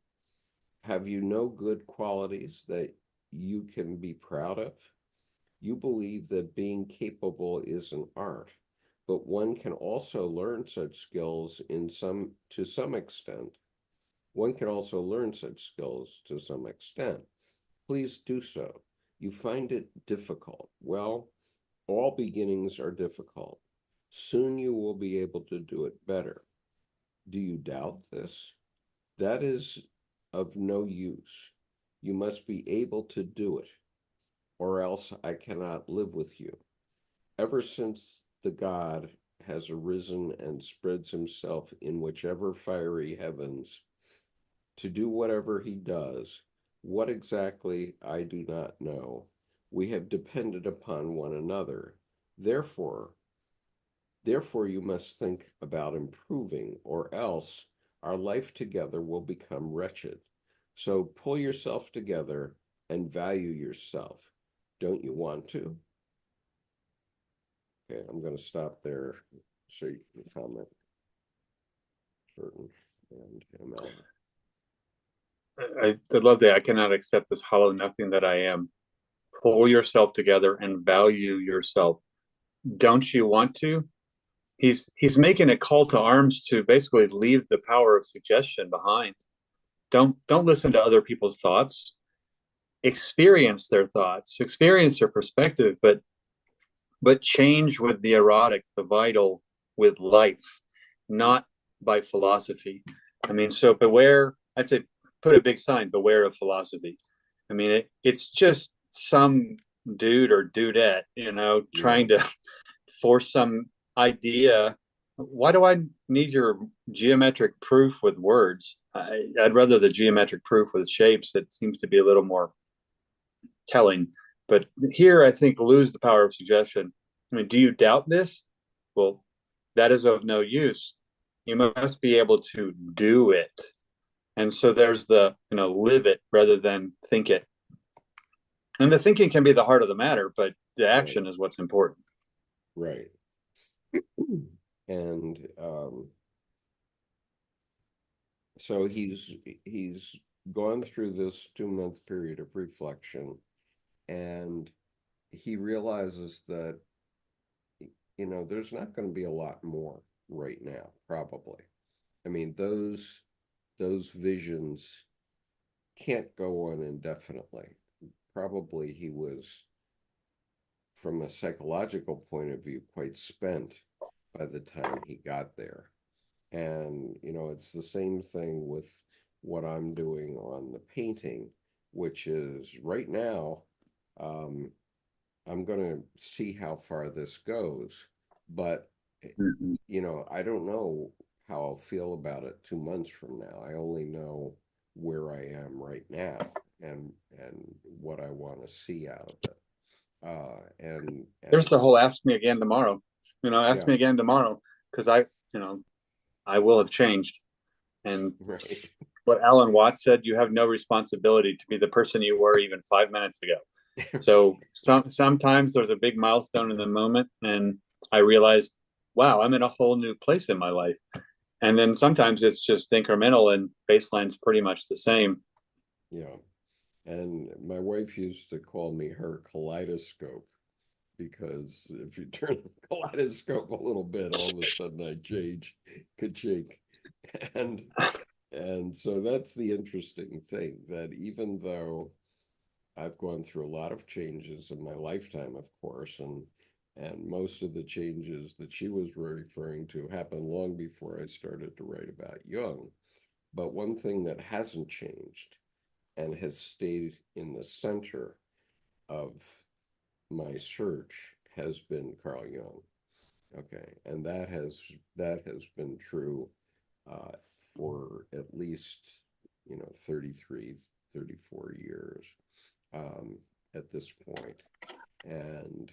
Have you no good qualities that you can be proud of? You believe that being capable is an art, but one can also learn such skills to some extent. One can also learn such skills to some extent. Please do so. You find it difficult. Well, all beginnings are difficult. Soon you will be able to do it better. Do you doubt this? That is of no use. You must be able to do it, or else I cannot live with you. Ever since the God has arisen and spreads himself in whichever fiery heavens to do whatever he does, what exactly I do not know. We have depended upon one another. Therefore you must think about improving, or else our life together will become wretched. So pull yourself together and value yourself. Don't you want to? Okay, I'm going to stop there so you can comment. Certain and ML. I love that. I cannot accept this hollow nothing that I am. Pull yourself together and value yourself. Don't you want to? He's making a call to arms to basically leave the power of suggestion behind. Don't listen to other people's thoughts. Experience their thoughts, experience their perspective, but change with the erotic, the vital, with life, not by philosophy. I mean, so beware. I'd say put a big sign, beware of philosophy. I mean, it's just some dude or dudette, trying to force some idea. Why do I need your geometric proof with words? I'd rather the geometric proof with shapes. It seems to be a little more telling. But here, I think, lose the power of suggestion. I mean, do you doubt this? Well, that is of no use. You must be able to do it. And so there's the, live it rather than think it. And the thinking can be the heart of the matter, but the action is what's important. Right. And so he's gone through this 2-month period of reflection, and he realizes that there's not going to be a lot more right now, probably. I mean, those visions can't go on indefinitely. Probably he was, from a psychological point of view, quite spent by the time he got there. And it's the same thing with what I'm doing on the painting, which is right now, I'm going to see how far this goes, but I don't know how I'll feel about it 2 months from now. I only know where I am right now and what I want to see out of it. And there's the whole ask me again tomorrow. Ask me again tomorrow, because I will have changed. And right. What Alan Watts said, you have no responsibility to be the person you were even 5 minutes ago. So sometimes there's a big milestone in the moment, and I realized, wow, I'm in a whole new place in my life. And then sometimes it's just incremental and baseline's pretty much the same. Yeah. And my wife used to call me her kaleidoscope, because if you turn the kaleidoscope a little bit, all of a sudden I change, could shake. And so that's the interesting thing, that even though I've gone through a lot of changes in my lifetime, of course, and most of the changes that she was referring to happened long before I started to write about Jung. But one thing that hasn't changed and has stayed in the center of my search has been Carl Jung. Okay, and that has been true uh, for at least 33, 34 years at this point. And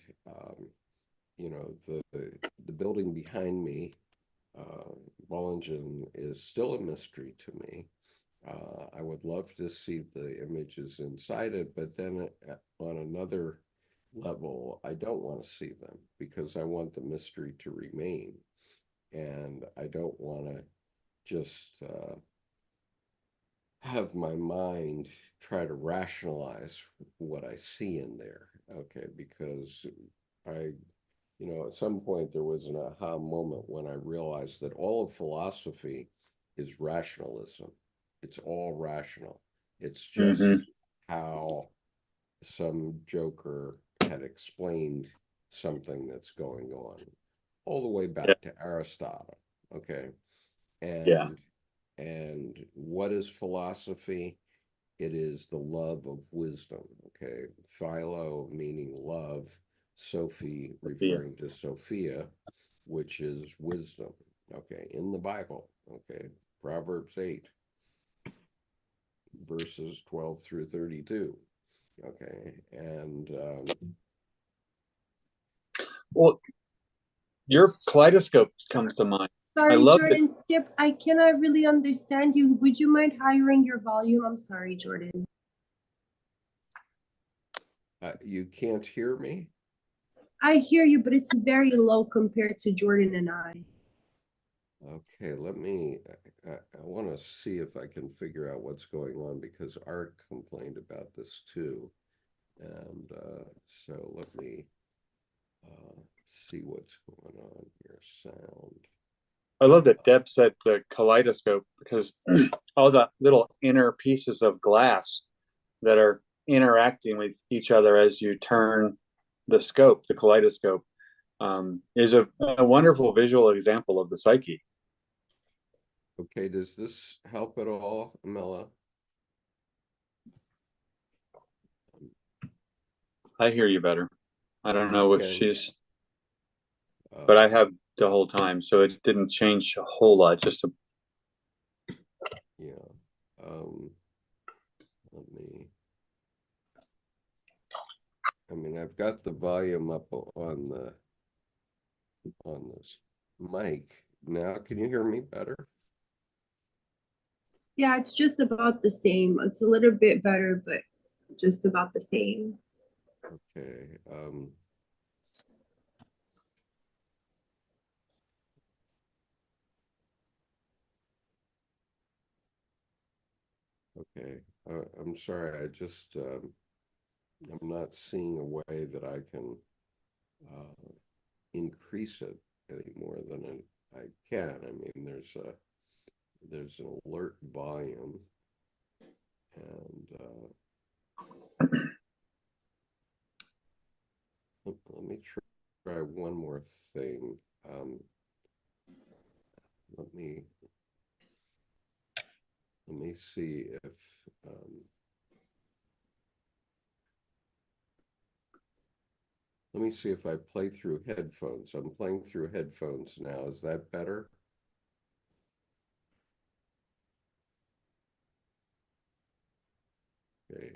the building behind me, Bollingen, is still a mystery to me. I would love to see the images inside it, but then on another level, I don't want to see them because I want the mystery to remain. And I don't want to just have my mind try to rationalize what I see in there. Okay, because I, at some point there was an aha moment when I realized that all of philosophy is rationalism. It's all rational. It's just Mm-hmm. how some joker had explained something that's going on, all the way Yeah. back to Aristotle. Okay. Yeah. And what is philosophy? It is the love of wisdom. Okay. Philo meaning love, Sophie Yeah. referring to Sophia, which is wisdom. Okay. In the Bible. Okay. Proverbs 8, verses 12 through 32. Okay. And Well, your kaleidoscope comes to mind. I Sorry, love that. Jordan, Skip, I cannot really understand you. Would you mind hiring your volume? I'm sorry, Jordan. you can't hear me? I hear you, but it's very low compared to Jordan and I. Okay, let me, I want to see if I can figure out what's going on, because Art complained about this too. And so let me see what's going on here. Sound. I love that Deb said the kaleidoscope, because all the little inner pieces of glass that are interacting with each other as you turn the scope, the kaleidoscope, is a wonderful visual example of the psyche. Okay, does this help at all, Mela? I hear you better. I don't know if Okay. she's, but I Um, have the whole time, so it didn't change a whole lot. Just a, yeah. Let me. I mean, I've got the volume up on this mic now. Can you hear me better? Yeah, it's just about the same. It's a little bit better, but just about the same. Okay. Okay. I'm sorry. I'm not seeing a way that I can increase it any more than I can. I mean, there's an alert volume, and let me try one more thing. Let me see if let me see if I play through headphones. I'm playing through headphones now. Is that better? Okay.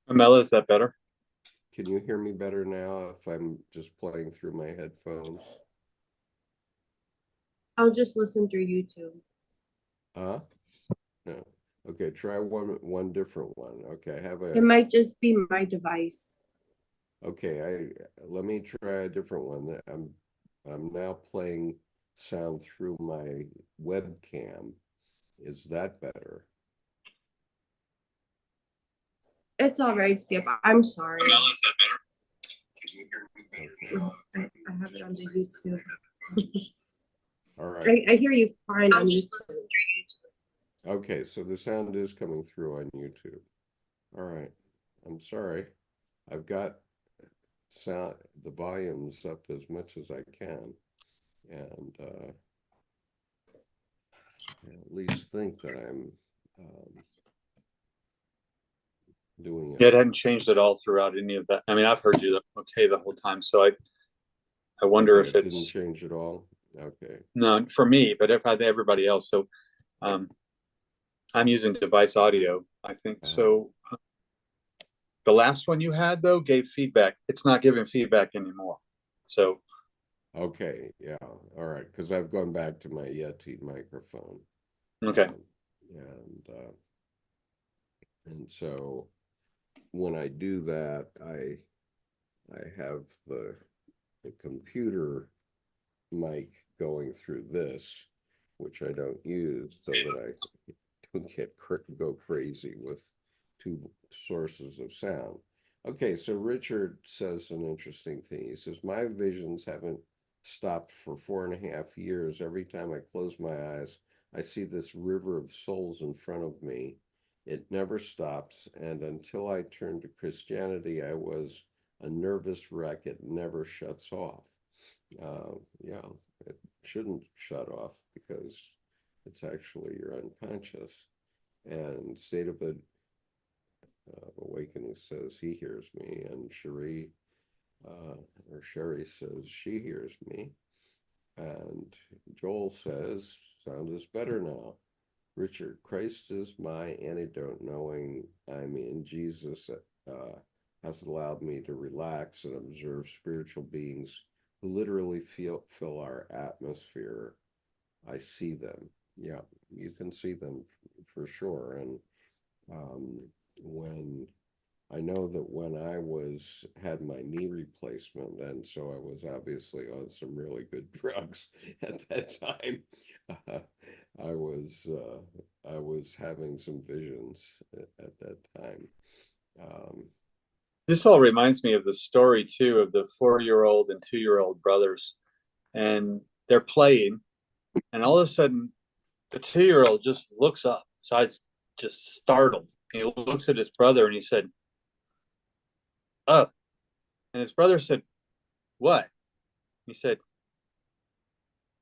Amela, is that better? Can you hear me better now if I'm just playing through my headphones? I'll just listen through YouTube. Huh? No. Okay, try one different one. Okay, have It a might just be my device. okay, let me try a different one. I'm now playing sound through my webcam. Is that better? It's all right, Skip. I'm sorry. Mel, is that better? Okay. I have it on the YouTube. All right. I hear you fine on YouTube. Okay, so the sound is coming through on YouTube. All right. I'm sorry. I've got sound the volumes up as much as I can, and at least think that I'm doing it. Yeah, it hadn't changed at all throughout any of that. I mean, I've heard you okay the whole time, so I wonder Okay, if it it's didn't change at all. Okay. no for me, but if everybody else. So I'm using device audio, I think. So the last one you had though gave feedback. It's not giving feedback anymore. So Okay, yeah, all right, because I've gone back to my Yeti microphone. okay. And so when I do that, I have the computer mic going through this, which I don't use, so that I don't go crazy with two sources of sound. Okay, so Richard says an interesting thing. He says, my visions haven't stopped for 4.5 years. Every time I close my eyes, I see this river of souls in front of me. It never stops, and until I turned to Christianity, I was a nervous wreck. It never shuts off. Yeah, it shouldn't shut off because it's actually your unconscious. And State of Awakening says he hears me, and Sherry says she hears me, and Joel says sound is better now. Richard, Christ is my antidote, knowing I'm in Jesus has allowed me to relax and observe spiritual beings who literally fill our atmosphere. I see them. Yeah, you can see them for sure. And when I know that when I had my knee replacement, and so I was obviously on some really good drugs at that time. I was having some visions at that time. This all reminds me of the story too of the 4-year-old and 2-year-old brothers, and they're playing, and all of a sudden, the 2-year-old just looks up. So I was just startled. He looks at his brother and he said, "Oh," and his brother said, "What?" He said,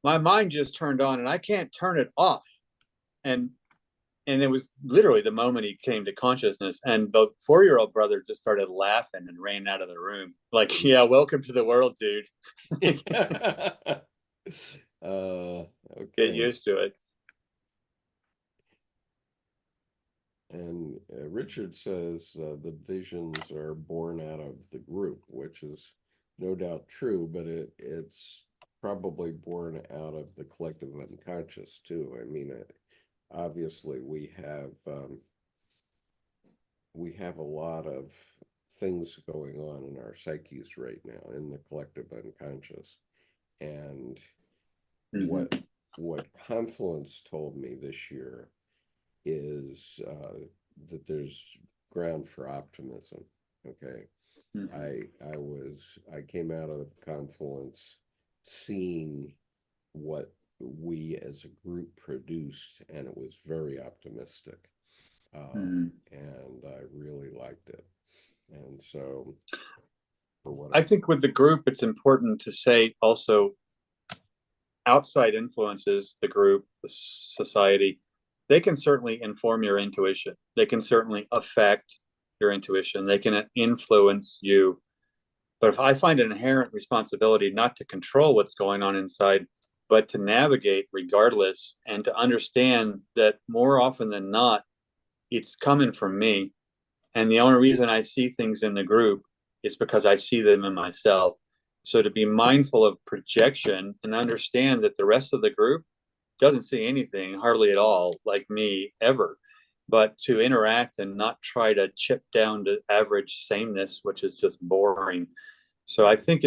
"My mind just turned on and I can't turn it off." And it was literally the moment he came to consciousness, and the 4-year-old brother just started laughing and ran out of the room like, yeah, welcome to the world, dude. Okay. Get used to it. And Richard says the visions are born out of the group, which is no doubt true, but it's probably born out of the collective unconscious too. I mean, obviously we have a lot of things going on in our psyches right now in the collective unconscious, and what Confluence told me this year is that there's ground for optimism. Okay. I came out of Confluence seeing what we as a group produced, and it was very optimistic. And I really liked it. And so for what I think with the group, it's important to say also outside influences, the group, the society, they can certainly inform your intuition. They can certainly affect your intuition. They can influence you. But if I find an inherent responsibility not to control what's going on inside, but to navigate regardless, and to understand that more often than not, it's coming from me. And the only reason I see things in the group is because I see them in myself. So to be mindful of projection and understand that the rest of the group doesn't see anything hardly at all like me ever, but to interact and not try to chip down to average sameness, which is just boring. So I think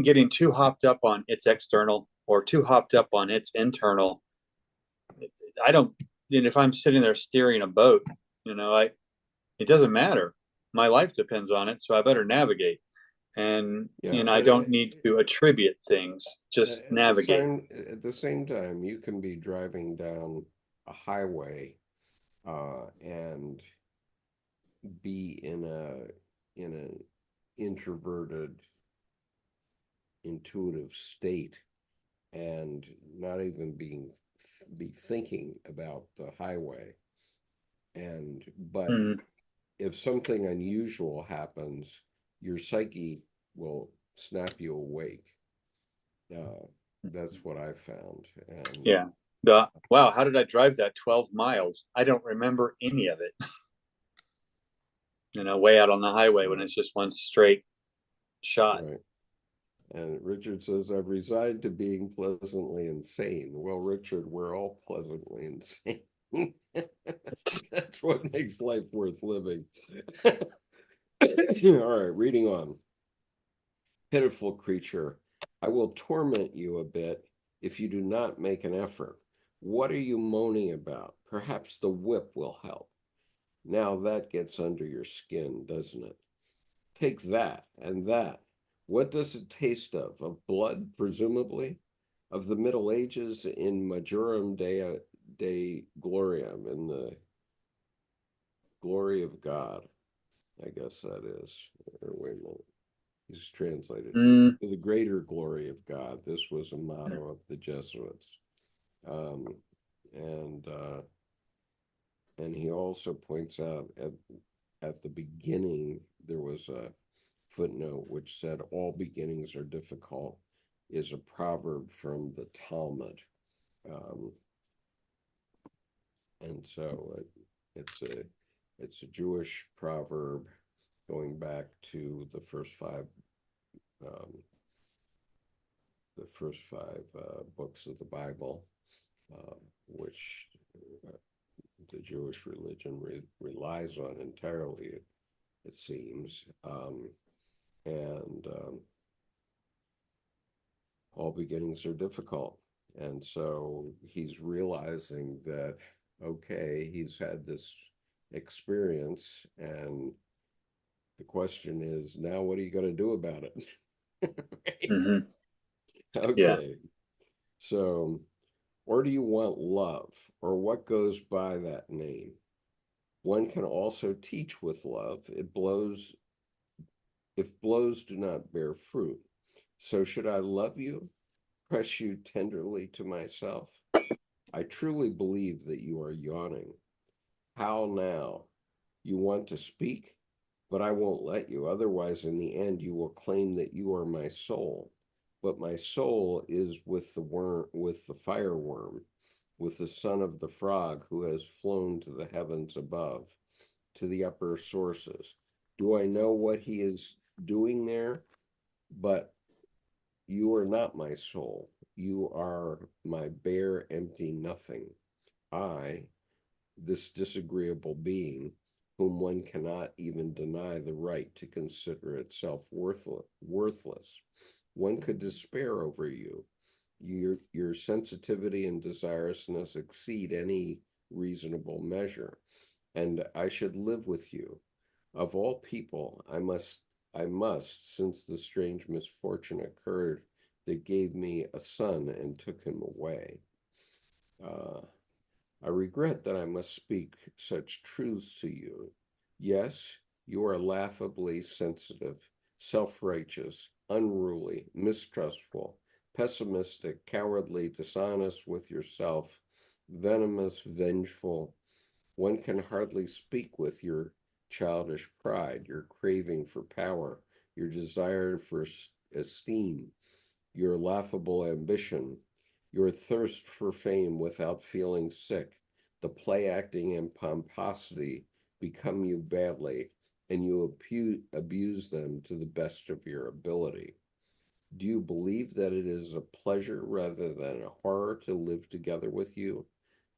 getting too hopped up on it's external or too hopped up on its internal. I don't, and if I'm sitting there steering a boat, it doesn't matter. My life depends on it, so I better navigate. And Yeah, I but don't need to attribute things, just navigate. at the same time, you can be driving down a highway and be in an introverted, intuitive state and not even be thinking about the highway. But Mm, if something unusual happens, your psyche will snap you awake. Uh, that's what I found. And yeah. Wow, how did I drive that 12 miles? I don't remember any of it. Way out on the highway when it's just one straight shot. right. And Richard says, I've resigned to being pleasantly insane. Well, Richard, we're all pleasantly insane. That's what makes life worth living. All right, reading on. Pitiful creature, I will torment you a bit if you do not make an effort. What are you moaning about? Perhaps the whip will help. Now that gets under your skin, doesn't it? Take that and that. What does it taste of? Of blood, presumably? Of the Middle Ages in Majorum Dei Gloriam, in the glory of God, I guess that is. Or wait a minute. He's translated. Mm, To the greater glory of God. This was a motto of the Jesuits. Um, and and he also points out at the beginning there was a footnote which said all beginnings are difficult, is a proverb from the Talmud. Um, and so it's a Jewish proverb going back to um, the first five books of the Bible, which uh, the Jewish religion relies on entirely, it seems. And all beginnings are difficult. And so he's realizing that, okay, he's had this experience, and the question is now, what are you going to do about it? Right? hmm Yeah. Okay. So, or do you want love, or what goes by that name? One can also teach with love. It blows if blows do not bear fruit. So should I love you, press you tenderly to myself? I truly believe that you are yawning. How now? You want to speak, but I won't let you. Otherwise, in the end, you will claim that you are my soul. But my soul is with the worm, with the fireworm, with the son of the frog who has flown to the heavens above, to the upper sources. Do I know what he is doing there? But you are not my soul. You are my bare, empty nothing. I, this disagreeable being, whom one cannot even deny the right to consider itself worthless. One could despair over you. Your sensitivity and desirousness exceed any reasonable measure, and I should live with you. Of all people, I must, since the strange misfortune occurred that gave me a son and took him away. Uh, I regret that I must speak such truths to you. Yes, you are laughably sensitive, self-righteous, unruly, mistrustful, pessimistic, cowardly, dishonest with yourself, venomous, vengeful. One can hardly speak with your childish pride, your craving for power, your desire for esteem, your laughable ambition, your thirst for fame without feeling sick, the play acting and pomposity become you badly, and you abuse them to the best of your ability. Do you believe that it is a pleasure rather than a horror to live together with you?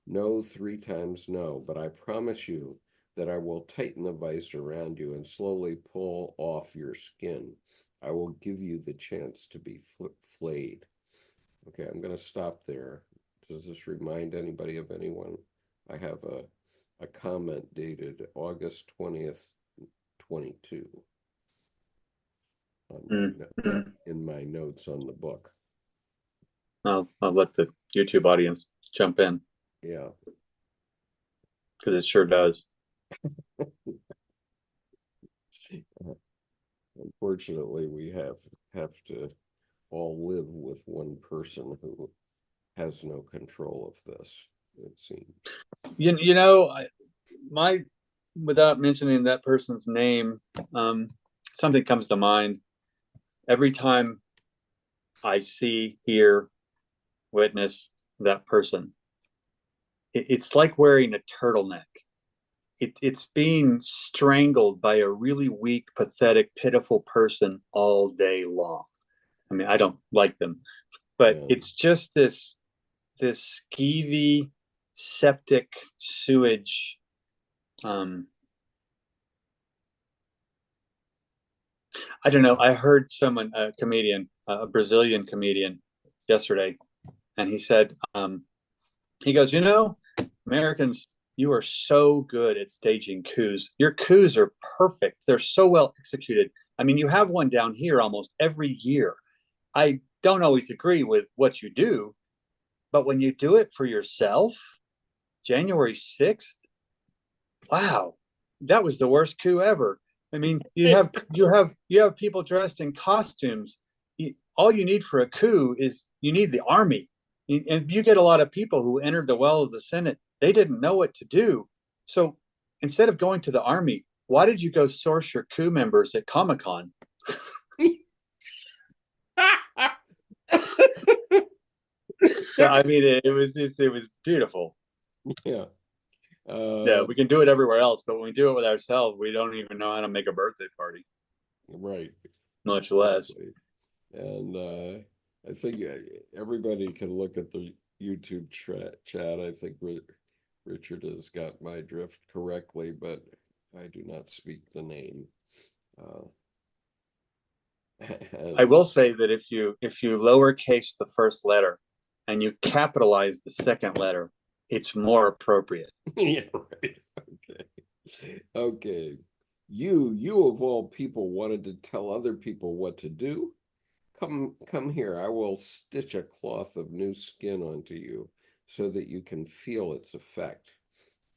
No, three times no, but I promise you that I will tighten the vise around you and slowly pull off your skin. I will give you the chance to be flayed. Okay, I'm going to stop there. Does this remind anybody of anyone? I have a comment dated August 20th, 22 on in my notes on the book. I'll let the YouTube audience jump in. Yeah. Because it sure does. Unfortunately, we have to all live with one person who has no control of this, it seems. You know, without mentioning that person's name, something comes to mind. Every time I see, hear, witness that person, it's like wearing a turtleneck. It's being strangled by a really weak, pathetic, pitiful person all day long. I mean, I don't like them, but it's just this skeevy, septic sewage. I don't know. I heard someone, a comedian, a Brazilian comedian, yesterday, and he said, he goes, Americans, you are so good at staging coups. Your coups are perfect. They're so well executed. I mean, you have one down here almost every year. I don't always agree with what you do, but when you do it for yourself, January 6th, wow, that was the worst coup ever. I mean, you have people dressed in costumes. All you need for a coup is you need the army. And you get a lot of people who entered the well of the Senate. They didn't know what to do. So instead of going to the army, why did you go source your coup members at Comic-Con? So I mean, it was beautiful. Yeah. Yeah, we can do it everywhere else, but when we do it with ourselves, we don't even know how to make a birthday party. Right. Much less. And I think everybody can look at the YouTube chat. I think Richard has got my drift correctly, but I do not speak the name. I will say that if you lowercase the first letter and you capitalize the second letter, it's more appropriate. Yeah, right. Okay. You of all people wanted to tell other people what to do? Come here. I will stitch a cloth of new skin onto you so that you can feel its effect.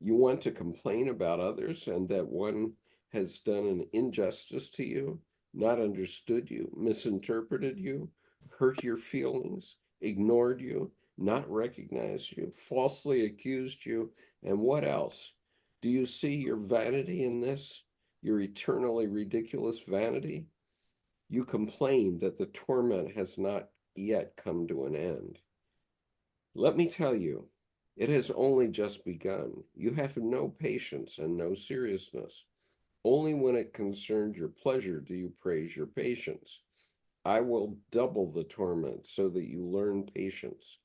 You want to complain about others and that one has done an injustice to you, not understood you, misinterpreted you, hurt your feelings, ignored you, not recognized you, falsely accused you, and what else? Do you see your vanity in this, your eternally ridiculous vanity? You complain that the torment has not yet come to an end. Let me tell you, it has only just begun. You have no patience and no seriousness. Only when it concerns your pleasure do you praise your patience. I will double the torment so that you learn patience.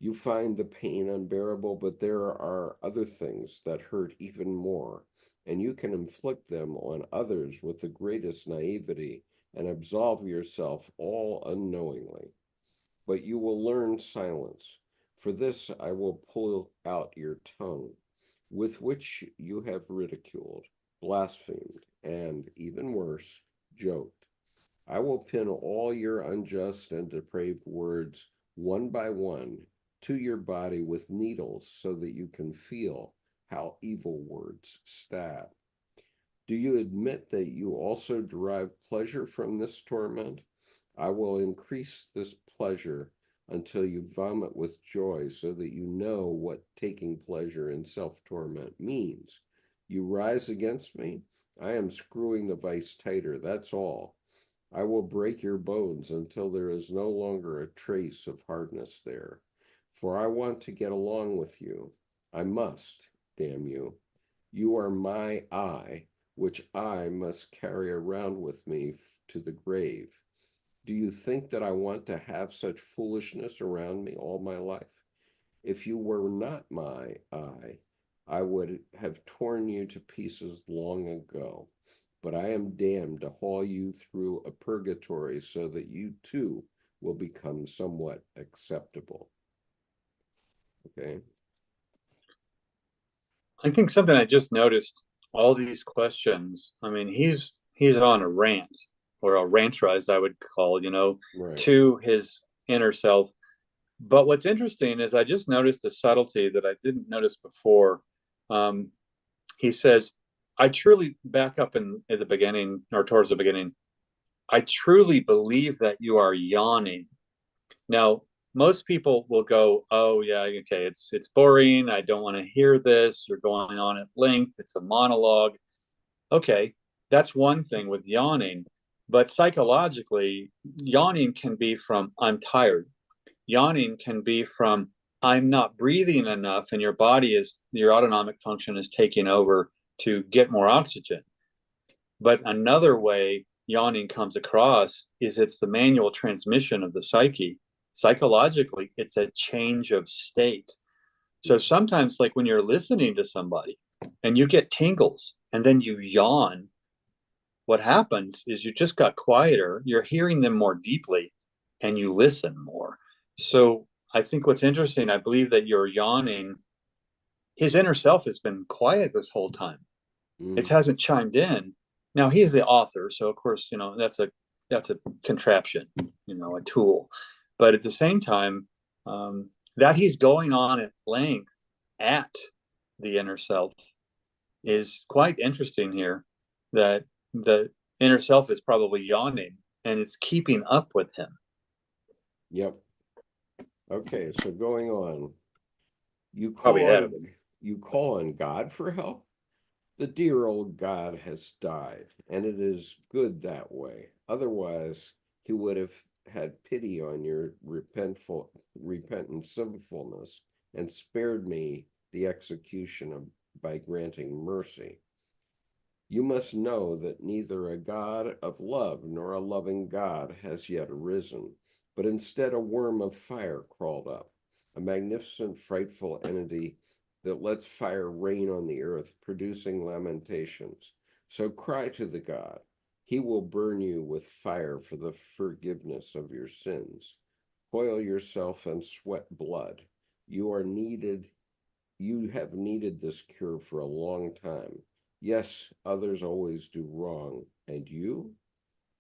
You find the pain unbearable, but there are other things that hurt even more, and you can inflict them on others with the greatest naivety and absolve yourself all unknowingly. But you will learn silence. For this I will pull out your tongue, with which you have ridiculed, blasphemed, and, even worse, joked. I will pin all your unjust and depraved words, one by one, to your body with needles so that you can feel how evil words stab. Do you admit that you also derive pleasure from this torment? I will increase this pleasure until you vomit with joy so that you know what taking pleasure in self-torment means. You rise against me? I am screwing the vice tighter, that's all. I will break your bones until there is no longer a trace of hardness there. For I want to get along with you. I must, damn you. You are my I, which I must carry around with me to the grave. Do you think that I want to have such foolishness around me all my life? If you were not my I would have torn you to pieces long ago. But I am damned to haul you through a purgatory so that you too will become somewhat acceptable. Okay. I think something I just noticed, all these questions, I mean, he's on a rant, or a rancher, as I would call, Right. to his inner self. But what's interesting is I just noticed a subtlety that I didn't notice before. He says, I truly, back up at the beginning, or towards the beginning, I truly believe that you are yawning. Now, most people will go, oh yeah, okay, it's boring. I don't want to hear this. You're going on at length. It's a monologue. Okay, that's one thing with yawning. But psychologically, yawning can be from I'm tired. Yawning can be from I'm not breathing enough, and your autonomic function is taking over to get more oxygen. But another way yawning comes across is it's the manual transmission of the psyche. Psychologically, it's a change of state. So sometimes, like when you're listening to somebody and you get tingles and then you yawn, what happens is you just got quieter, you're hearing them more deeply, and you listen more. So I think what's interesting, I believe that you're yawning. His inner self has been quiet this whole time. It hasn't chimed in. Now he's the author, so of course, that's a contraption, a tool. But at the same time, that he's going on at length at the inner self is quite interesting here. That the inner self is probably yawning and it's keeping up with him. Yep. Okay, so going on, you call on God for help. The dear old God has died, and it is good that way. Otherwise, he would have had pity on your repentant sinfulness and spared me the execution by granting mercy. You must know that neither a God of love nor a loving God has yet arisen, but instead a worm of fire crawled up, a magnificent, frightful entity that lets fire rain on the earth, producing lamentations. So cry to the God. He will burn you with fire for the forgiveness of your sins. Coil yourself and sweat blood. You have needed this cure for a long time. Yes, others always do wrong. And you?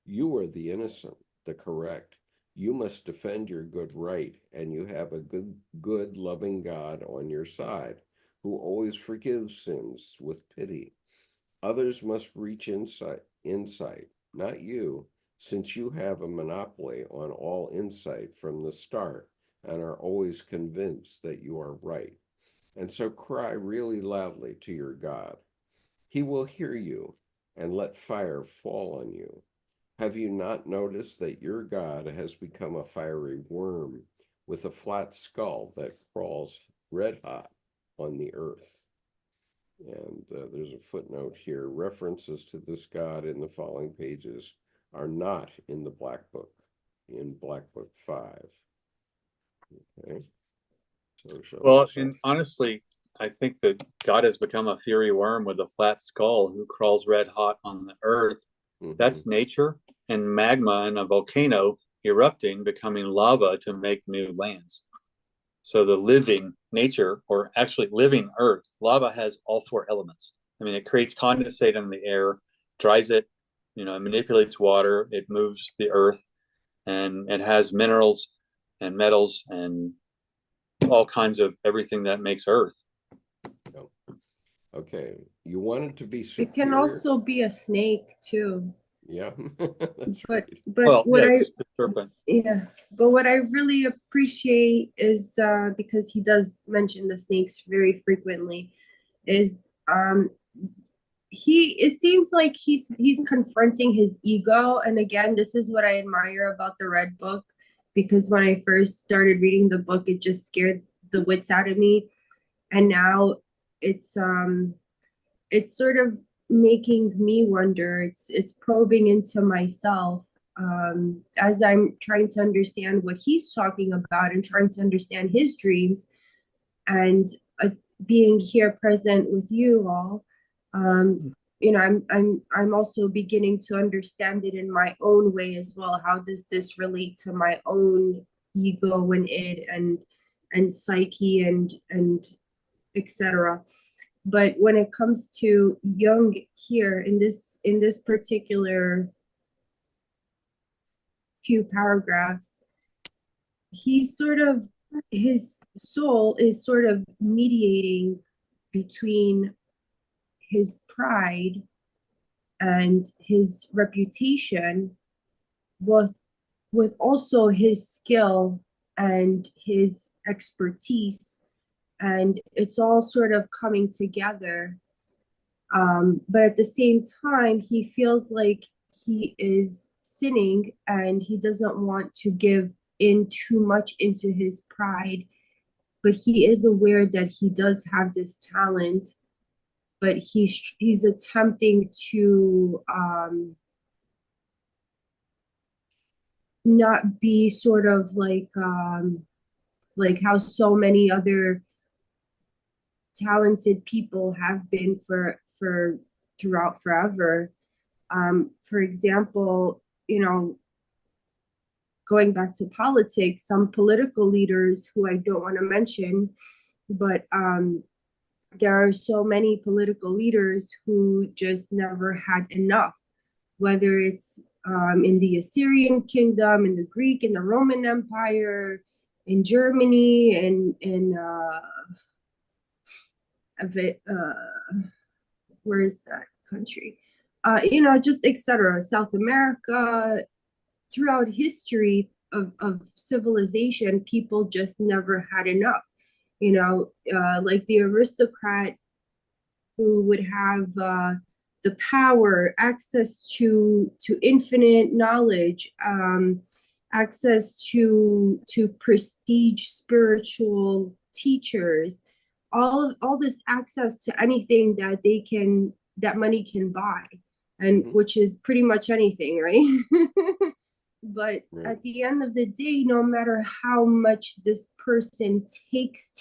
You are the innocent, the correct. You must defend your good right, and you have a good, loving God on your side, who always forgives sins with pity. Others must reach insight, not you, since you have a monopoly on all insight from the start and are always convinced that you are right. And so cry really loudly to your God. He will hear you and let fire fall on you. Have you not noticed that your God has become a fiery worm with a flat skull that crawls red hot on the earth? And there's a footnote here. References to this God in the following pages are not in the Black Book, in Black Book 5. Okay. And honestly, I think that God has become a fiery worm with a flat skull who crawls red hot on the earth. That's nature and magma and a volcano erupting, becoming lava to make new lands. So the living nature, or actually living earth, lava has all four elements. I mean, it creates condensate in the air, dries it, it manipulates water, it moves the earth, and it has minerals and metals and all kinds of everything that makes earth. Okay, you want it to be superior. It can also be a snake too. Yeah, that's but right. but what yeah, but what I really appreciate is because he does mention the snakes very frequently, is it seems like he's confronting his ego. And again, this is what I admire about the Red Book, because when I first started reading the book, it just scared the wits out of me, and now it's sort of making me wonder. It's probing into myself, as I'm trying to understand what he's talking about and trying to understand his dreams, and being here present with you all. I'm also beginning to understand it in my own way as well. How does this relate to my own ego and id and psyche and etc. But when it comes to Jung here in this particular few paragraphs, he's sort of, his soul is sort of mediating between his pride and his reputation with also his skill and his expertise, and it's all sort of coming together. But at the same time, he feels like he is sinning and he doesn't want to give in too much into his pride. But he is aware that he does have this talent, but he's attempting to not be sort of like how so many other talented people have been for throughout forever. For example, going back to politics, some political leaders who I don't want to mention, but there are so many political leaders who just never had enough, whether it's in the Assyrian kingdom, in the Greek, in the Roman Empire, in Germany, in where is that country? Just etc. South America, throughout history of civilization, people just never had enough. Like the aristocrat who would have the power, access to infinite knowledge, access to prestige spiritual teachers, all this access to anything that money can buy, and which is pretty much anything, right? But at the end of the day, no matter how much this person takes,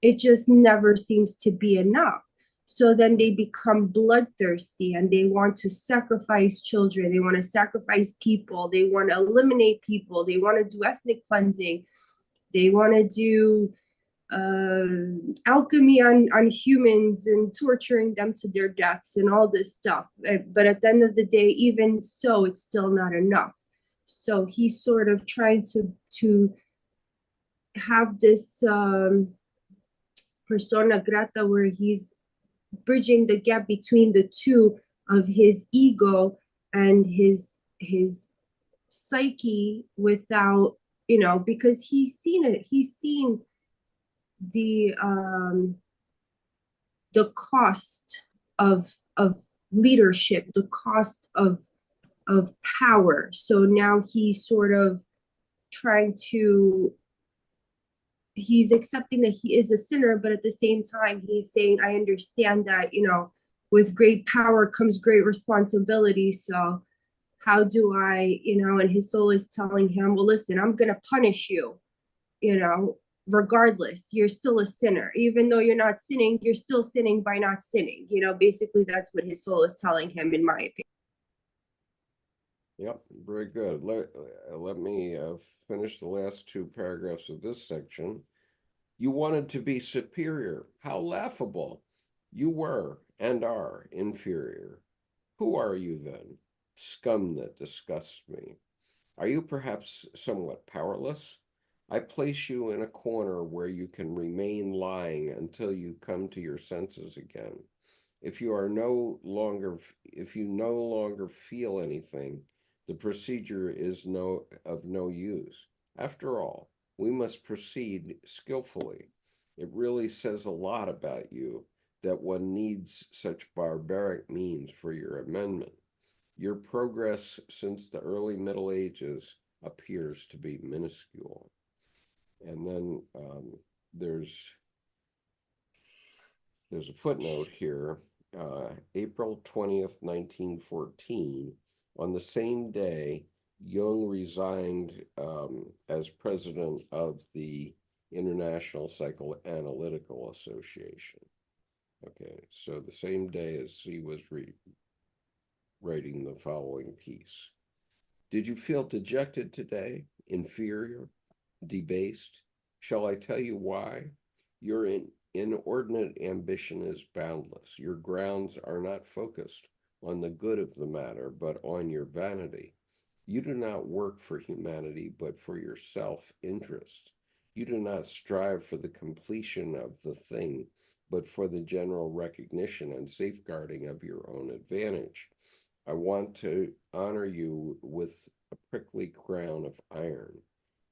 it just never seems to be enough. So then they become bloodthirsty and they want to sacrifice children. They want to sacrifice people. They want to eliminate people. They want to do ethnic cleansing. They want to do alchemy on humans and torturing them to their deaths and all this stuff. But at the end of the day, even so, it's still not enough. So he's sort of trying to have this persona grata, where he's bridging the gap between the two of his ego and his psyche, without, because he's seen the cost of leadership, the cost of power. So now he's sort of trying to, he's accepting that he is a sinner, but at the same time he's saying, I understand that, with great power comes great responsibility. So how do I, and his soul is telling him, well, listen, I'm gonna punish you, regardless. You're still a sinner. Even though you're not sinning, you're still sinning by not sinning. Basically that's what his soul is telling him, in my opinion. Yep, very good. Let me finish the last two paragraphs of this section. You wanted to be superior. How laughable. You were and are inferior. Who are you then? Scum that disgusts me. Are you perhaps somewhat powerless? I place you in a corner where you can remain lying until you come to your senses again. If you no longer feel anything, the procedure is of no use. After all, we must proceed skillfully. It really says a lot about you that one needs such barbaric means for your amendment. Your progress since the early Middle Ages appears to be minuscule. And then there's a footnote here. April 20th, 1914, on the same day, Jung resigned as president of the International Psychoanalytical Association. Okay, so the same day as C was writing the following piece. Did you feel dejected today, inferior, debased? Shall I tell you why? Your inordinate ambition is boundless. Your grounds are not focused on the good of the matter, but on your vanity. You do not work for humanity, but for your self-interest. You do not strive for the completion of the thing, but for the general recognition and safeguarding of your own advantage. I want to honor you with a prickly crown of iron.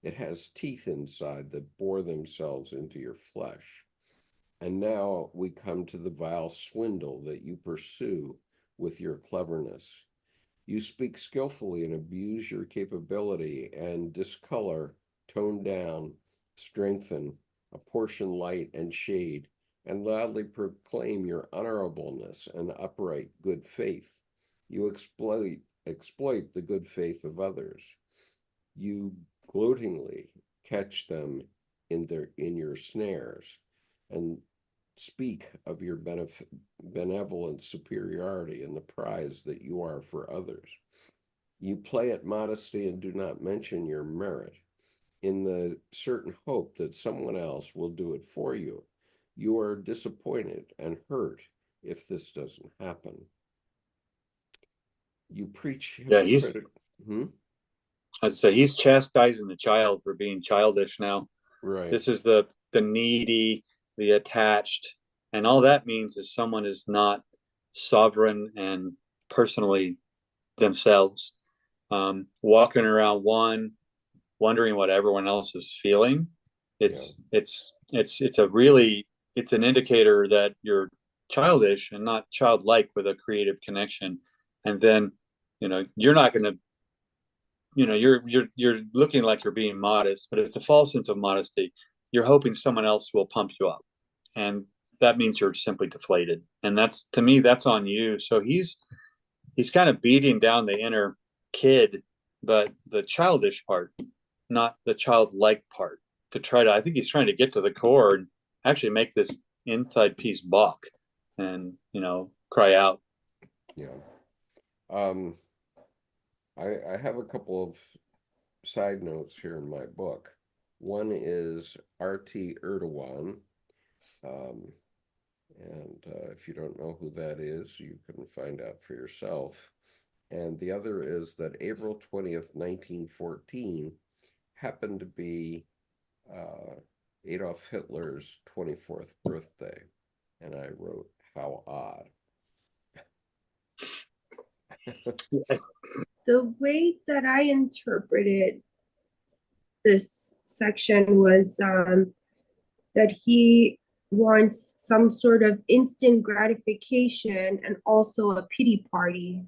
It has teeth inside that bore themselves into your flesh. And now we come to the vile swindle that you pursue with your cleverness. You speak skillfully and abuse your capability and discolor, tone down, strengthen, apportion light and shade, and loudly proclaim your honorableness and upright good faith. You exploit the good faith of others. You gloatingly catch them in your snares and speak of your benevolent superiority and the prize that you are for others. You play at modesty and do not mention your merit in the certain hope that someone else will do it for you. You are disappointed and hurt if this doesn't happen. You preach hypocritical. I'd say he's chastising the child for being childish now. Right. This is the needy, the attached, and all that means is someone is not sovereign and personally themselves. Walking around wondering what everyone else is feeling. It's an indicator that you're childish and not childlike with a creative connection. And then, you're not going to, you're looking like you're being modest, but it's a false sense of modesty. You're hoping someone else will pump you up, and that means you're simply deflated. And that's, to me, that's on you. So he's kind of beating down the inner kid, but the childish part, not the childlike part, I think he's trying to get to the core and actually make this inside piece balk and, cry out. Yeah. I have a couple of side notes here in my book. One is R.T. Erdogan. And if you don't know who that is, you can find out for yourself. And the other is that April 20th, 1914 happened to be Adolf Hitler's 24th birthday. And I wrote, how odd. The way that I interpreted this section was that he wants some sort of instant gratification and also a pity party.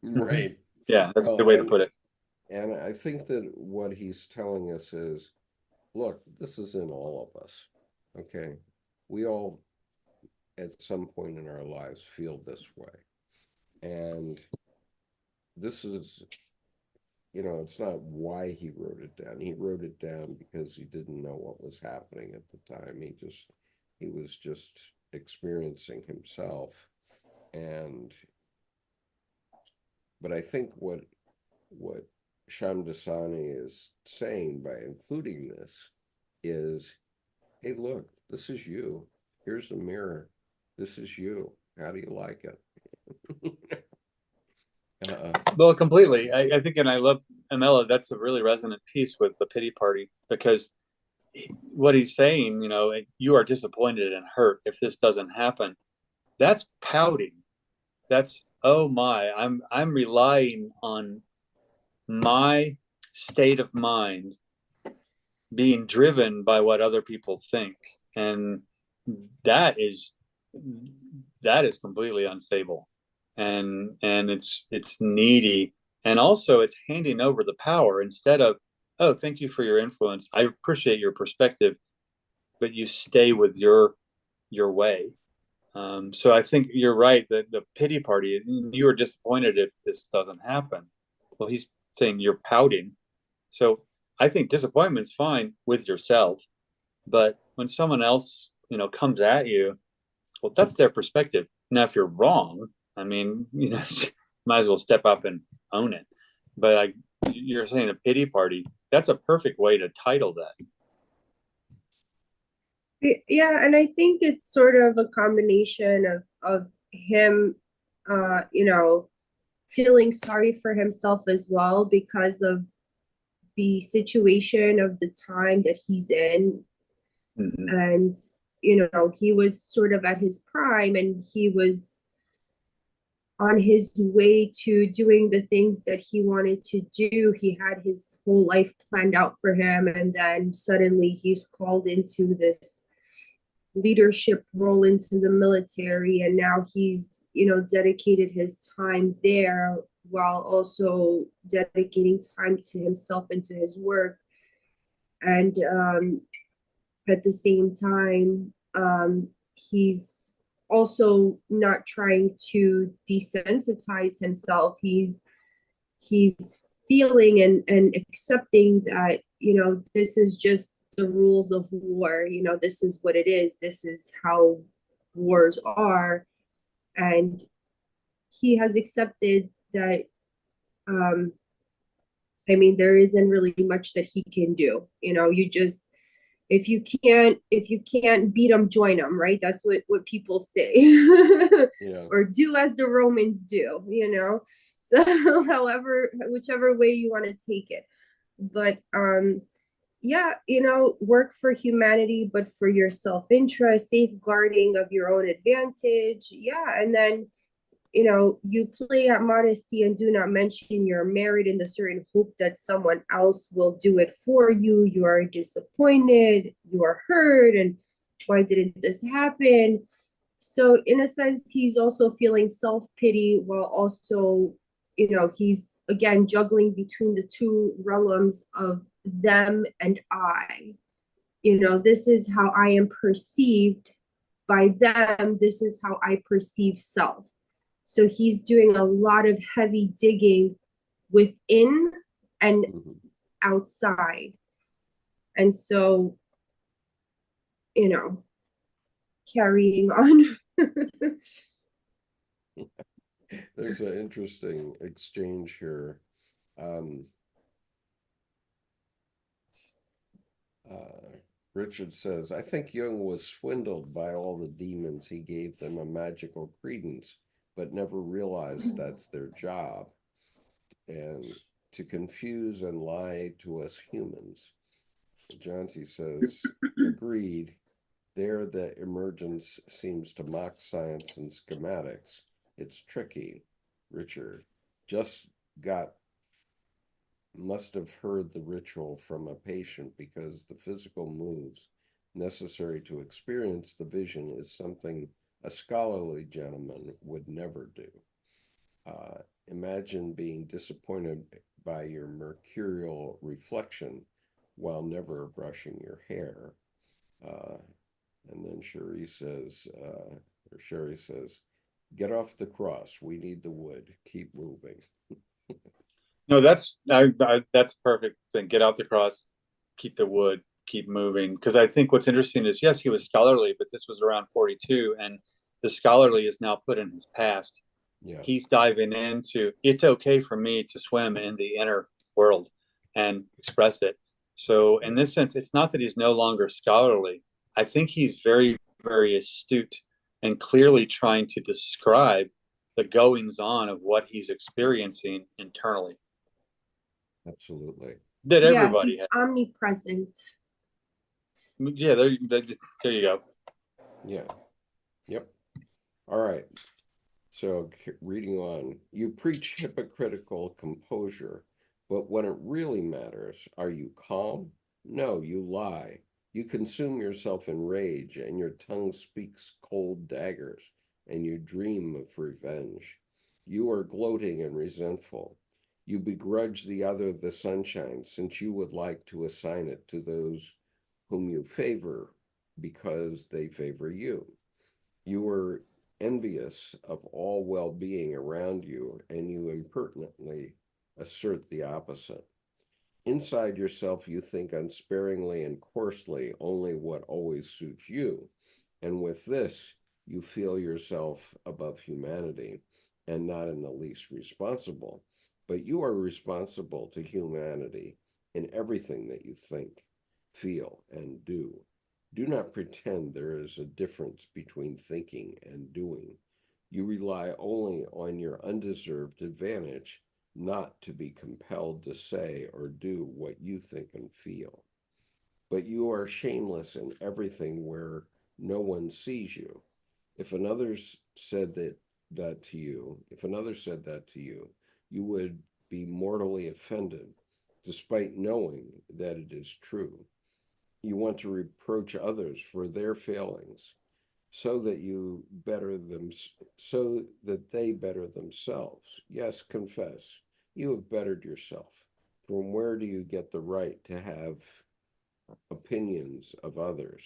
Right. Yeah, that's a good way to put it. And I think that what he's telling us is, look, this is in all of us. Okay. We all, at some point in our lives, feel this way. And this is, it's not why he wrote it down. He wrote it down because he didn't know what was happening at the time. He was just experiencing himself. But I think what Shamdasani is saying by including this is, hey, look, this is you. Here's the mirror. This is you. How do you like it? Well, completely. I think, and I love Amela, that's a really resonant piece with the pity party, because what he's saying, you are disappointed and hurt if this doesn't happen. That's pouting. That's, oh my, I'm relying on my state of mind being driven by what other people think. And that is completely unstable. And it's needy. And also it's handing over the power instead of, oh, thank you for your influence. I appreciate your perspective, but you stay with your way. So I think you're right that the pity party, you are disappointed if this doesn't happen. Well, he's saying you're pouting. So I think disappointment's fine with yourself, but when someone else, comes at you, Well, that's their perspective. Now, if you're wrong, I mean, might as well step up and own it. But you're saying a pity party, that's a perfect way to title that. Yeah, and I think it's sort of a combination of him, feeling sorry for himself as well because of the situation of the time that he's in. Mm-hmm. And he was sort of at his prime, and he was on his way to doing the things that he wanted to do. He had his whole life planned out for him, and then suddenly he's called into this leadership role into the military, and now he's dedicated his time there while also dedicating time to himself and to his work. And at the same time, he's also not trying to desensitize himself. He's feeling and accepting that this is just the rules of war. This is what it is. This is how wars are. And he has accepted that there isn't really much that he can do. You just, if you can't beat them, join them, right? That's what people say. Yeah. Or do as the Romans do, so whichever way you want to take it. But yeah, work for humanity, but for your self-interest, safeguarding of your own advantage. Yeah. And then you play at modesty and do not mention you're married in the certain hope that someone else will do it for you. You are disappointed, you are hurt, and why didn't this happen? So in a sense, he's also feeling self-pity while also, he's again juggling between the two realms of them and I. This is how I am perceived by them. This is how I perceive self. So he's doing a lot of heavy digging within and outside. And so, carrying on. There's an interesting exchange here. Richard says, I think Jung was swindled by all the demons. He gave them a magical credence, but never realized that's their job, and to confuse and lie to us humans. Jonty says, agreed. There, the emergence seems to mock science and schematics. It's tricky. Richard just must have heard the ritual from a patient, because the physical moves necessary to experience the vision is something a scholarly gentleman would never do. Imagine being disappointed by your mercurial reflection while never brushing your hair. And then Sherry says, get off the cross. We need the wood. Keep moving. No, that's perfect thing. Get out the cross, keep the wood, keep moving. Because I think what's interesting is, yes, he was scholarly, but this was around 42, and the scholarly is now put in his past. Yeah. He's diving into, it's okay for me to swim in the inner world and express it. So in this sense, it's not that he's no longer scholarly. I think he's very, very astute and clearly trying to describe the goings on of what he's experiencing internally. Absolutely. That everybody he's omnipresent. Yeah, there you go. Yeah. Yep. All right. So reading on, you preach hypocritical composure, but when it really matters, are you calm? No, you lie. You consume yourself in rage, and your tongue speaks cold daggers, and you dream of revenge. You are gloating and resentful. You begrudge the other the sunshine, since you would like to assign it to those whom you favor because they favor you. You are envious of all well-being around you, and you impertinently assert the opposite. Inside yourself, you think unsparingly and coarsely only what always suits you. And with this, you feel yourself above humanity and not in the least responsible. But you are responsible to humanity in everything that you think, feel, and do. Do not pretend there is a difference between thinking and doing. You rely only on your undeserved advantage not to be compelled to say or do what you think and feel. But you are shameless in everything where no one sees you. If another said if another said that to you, you would be mortally offended, despite knowing that it is true. You want to reproach others for their failings, so that so that they better themselves. Yes, confess, you have bettered yourself. From where do you get the right to have opinions of others?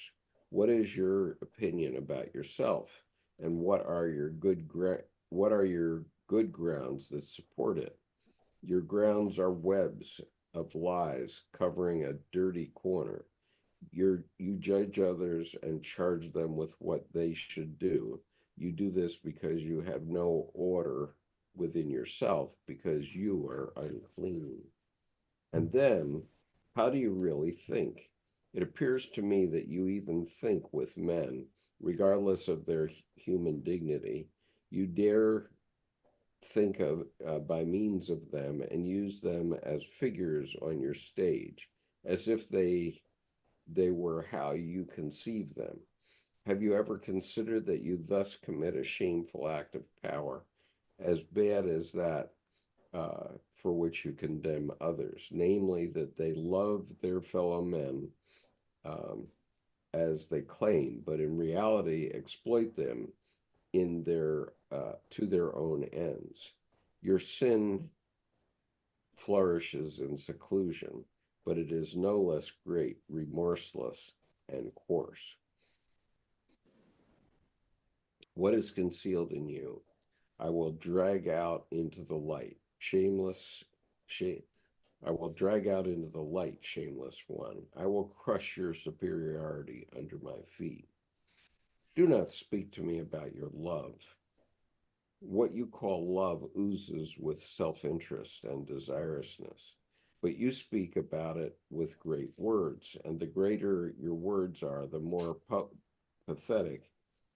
What is your opinion about yourself, and what are your good grounds that support it? Your grounds are webs of lies covering a dirty corner. You judge others and charge them with what they should do. You do this because you have no order within yourself, because you are unclean. And then, how do you really think? It appears to me that you even think with men, regardless of their human dignity. You dare think of by means of them and use them as figures on your stage, as if they were how you conceive them. Have you ever considered that you thus commit a shameful act of power, as bad as that for which you condemn others, namely that they love their fellow men um, as they claim, but in reality exploit them in their to their own ends? Your sin flourishes in seclusion, but it is no less great, remorseless, and coarse. What is concealed in you, I will drag out into the light. Shame. I will drag out into the light, shameless one. I will crush your superiority under my feet. Do not speak to me about your love. What you call love oozes with self-interest and desirousness, but you speak about it with great words, and the greater your words are, the more pathetic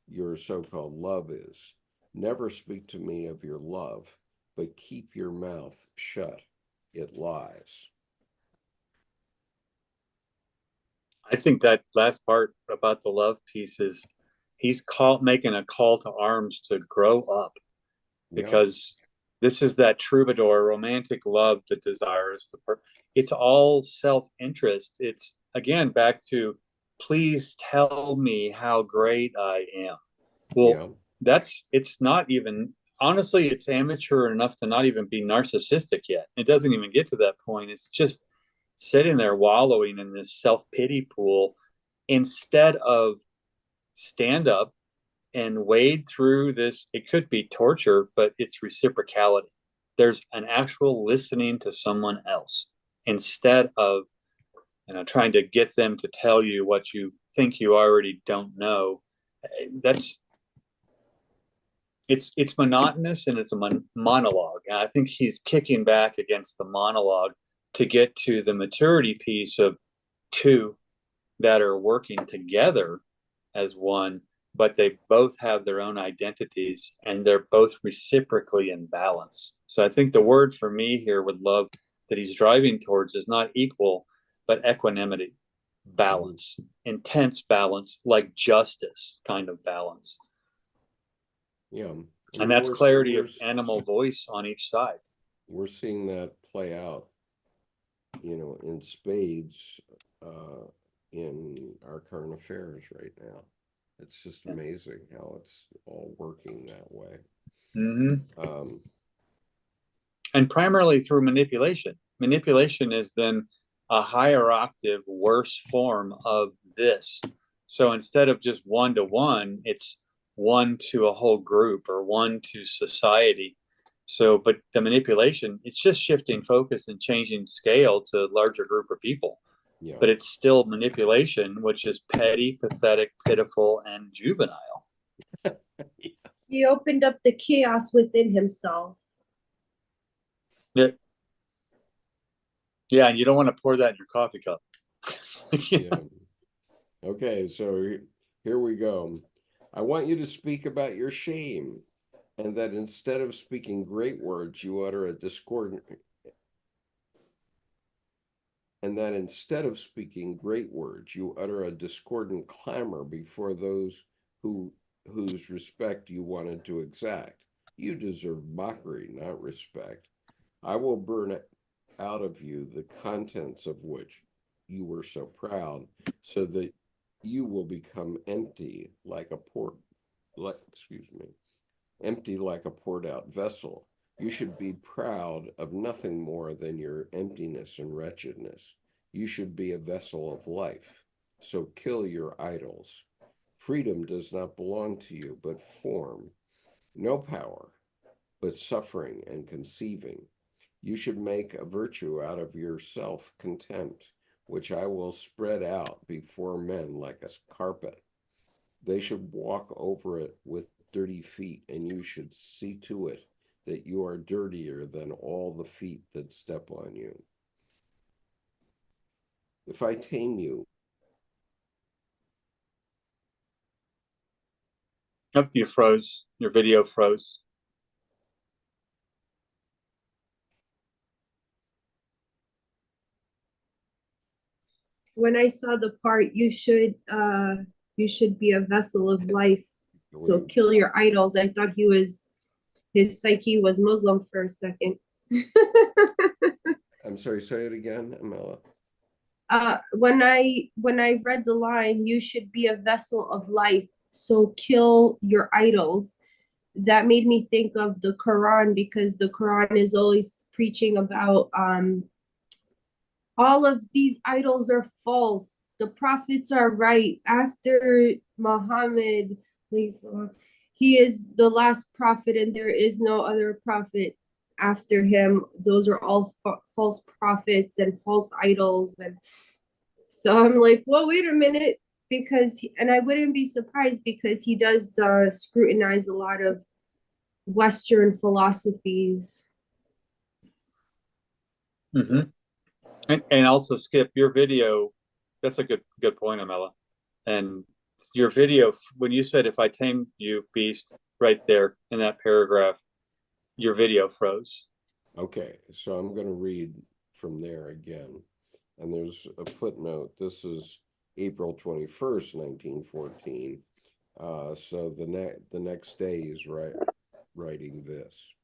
your so-called love is. Never speak to me of your love, but keep your mouth shut. It lies. I think that last part about the love piece is making a call to arms to grow up, Yeah, because this is that troubadour romantic love that desires it's all self-interest. It's again back to, please tell me how great I am. Well, yeah, it's not even, honestly, it's amateur enough to not even be narcissistic yet. It doesn't even get to that point. It's just sitting there wallowing in this self-pity pool instead of stand up and wade through this. It could be torture, but it's reciprocality. There's an actual listening to someone else instead of trying to get them to tell you what you think you already don't know. That's it's monotonous, and it's a monologue. And I think he's kicking back against the monologue to get to the maturity piece of two that are working together as one, but they both have their own identities and they're both reciprocally in balance. So I think the word for me here with love that he's driving towards is not equal, but equanimity, mhm, balance, intense balance, like justice kind of balance. yeah. And And that's clarity of animal voice on each side. we're seeing that play out, in spades uh, in our current affairs right now. It's just Yeah. amazing how it's all working that way. Mm-hmm. Um, And primarily through manipulation. Manipulation is then a higher octave, worse form of this. So instead of just one to one, it's one to a whole group or one to society. So, but the manipulation, it's just shifting focus and changing scale to a larger group of people. yeah, But it's still manipulation, which is petty, pathetic, pitiful, and juvenile. He opened up the chaos within himself. Yeah. Yeah, and you don't want to pour that in your coffee cup. Yeah. Okay, so here we go. I want you to speak about your shame, and that instead of speaking great words, you utter a discordant, and that instead of speaking great words, you utter a discordant clamor before those whose respect you wanted to exact. You deserve mockery, not respect. I will burn it out of you the contents of which you were so proud, so that you will become empty like a empty like a poured out vessel. You should be proud of nothing more than your emptiness and wretchedness. You should be a vessel of life. So kill your idols. Freedom does not belong to you, but form. No power, but suffering and conceiving. You should make a virtue out of your self-contempt, which I will spread out before men like a carpet. They should walk over it with dirty feet, and you should see to it that you are dirtier than all the feet that step on you. If I tame you, Yep, you froze. Your video froze. When I saw the part, you should be a vessel of life. So kill your idols. I thought his psyche was Muslim for a second. I'm sorry, say it again, Amela. When I read the line, you should be a vessel of life, so kill your idols. That made me think of the Quran, because the Quran is always preaching about all of these idols are false. The prophets are right. After Muhammad, he is the last prophet, and there is no other prophet after him. Those are all false prophets and false idols. And so I'm like, well, wait a minute, and I wouldn't be surprised, because he does scrutinize a lot of Western philosophies. Mm-hmm. And also, Skip, your video, that's a good point, Amela. And your video, when you said, if I tame you, beast, right there in that paragraph, your video froze. Okay, so I'm going to read from there again. And there's a footnote. This is April 21st, 1914. So the next day he's writing this.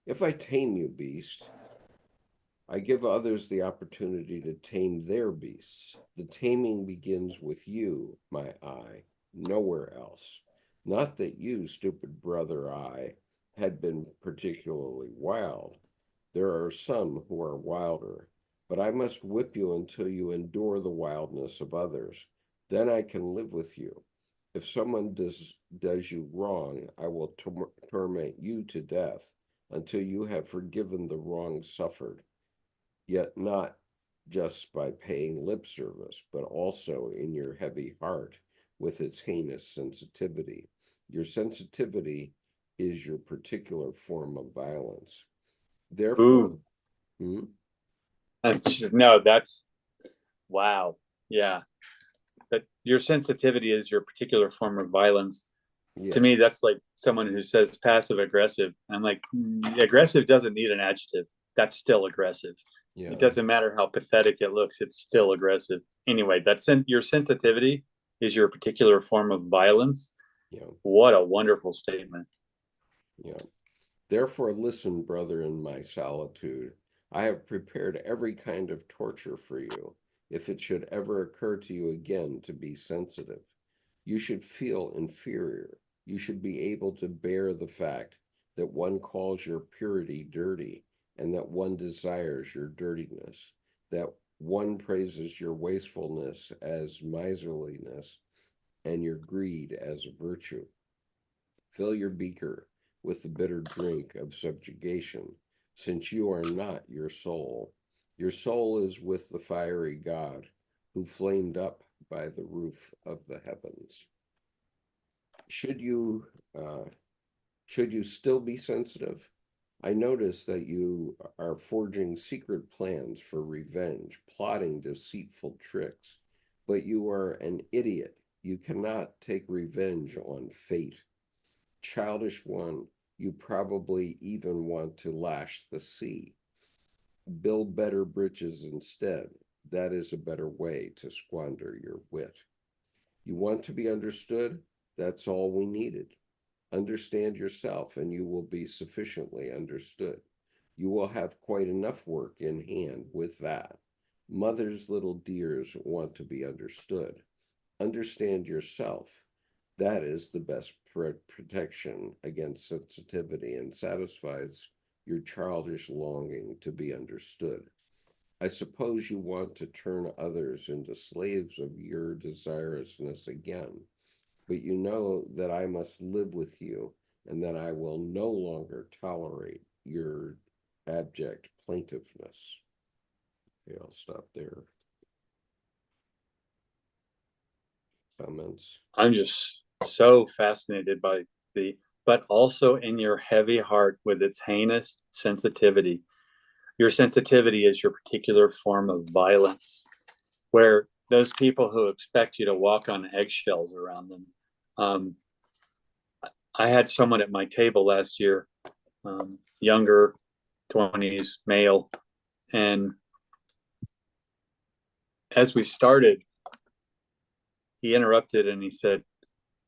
If I tame you, beast, I give others the opportunity to tame their beasts. The taming begins with you, my eye, nowhere else. Not that you, stupid brother eye, had been particularly wild. There are some who are wilder, but I must whip you until you endure the wildness of others. Then I can live with you. If someone does you wrong, I will torment you to death until you have forgiven the wrong suffered, yet not just by paying lip service, but also in your heavy heart with its heinous sensitivity. Your sensitivity is your particular form of violence. Therefore, Ooh. No, that's wow. Yeah. That your sensitivity is your particular form of violence. yeah, To me, that's like someone who says passive aggressive. I'm like, aggressive doesn't need an adjective. That's still aggressive. yeah, It doesn't matter how pathetic it looks, it's still aggressive. Anyway, your sensitivity is your particular form of violence. yeah, What a wonderful statement. yeah. Therefore, listen, brother, in my solitude. I have prepared every kind of torture for you, if it should ever occur to you again to be sensitive. You should feel inferior. You should be able to bear the fact that one calls your purity dirty, and that one desires your dirtiness, that one praises your wastefulness as miserliness, and your greed as a virtue. Fill your beaker with the bitter drink of subjugation, since you are not your soul. Your soul is with the fiery God, who flamed up by the roof of the heavens. Should you still be sensitive? I notice that you are forging secret plans for revenge, plotting deceitful tricks, but you are an idiot. You cannot take revenge on fate. Childish one, you probably even want to lash the sea. Build better bridges instead. That is a better way to squander your wit. You want to be understood? That's all we needed. Understand yourself, and you will be sufficiently understood. You will have quite enough work in hand with that. Mother's little dears want to be understood. Understand yourself. That is the best protection against sensitivity and satisfies your childish longing to be understood. I suppose you want to turn others into slaves of your desirousness again, but you know that I must live with you and that I will no longer tolerate your abject plaintiveness. Okay, I'll stop there. Comments? I'm just so fascinated by but also in your heavy heart with its heinous sensitivity. Your sensitivity is your particular form of violence, where those people who expect you to walk on eggshells around them. I had someone at my table last year, younger, 20s, male, and as we started, he interrupted and he said,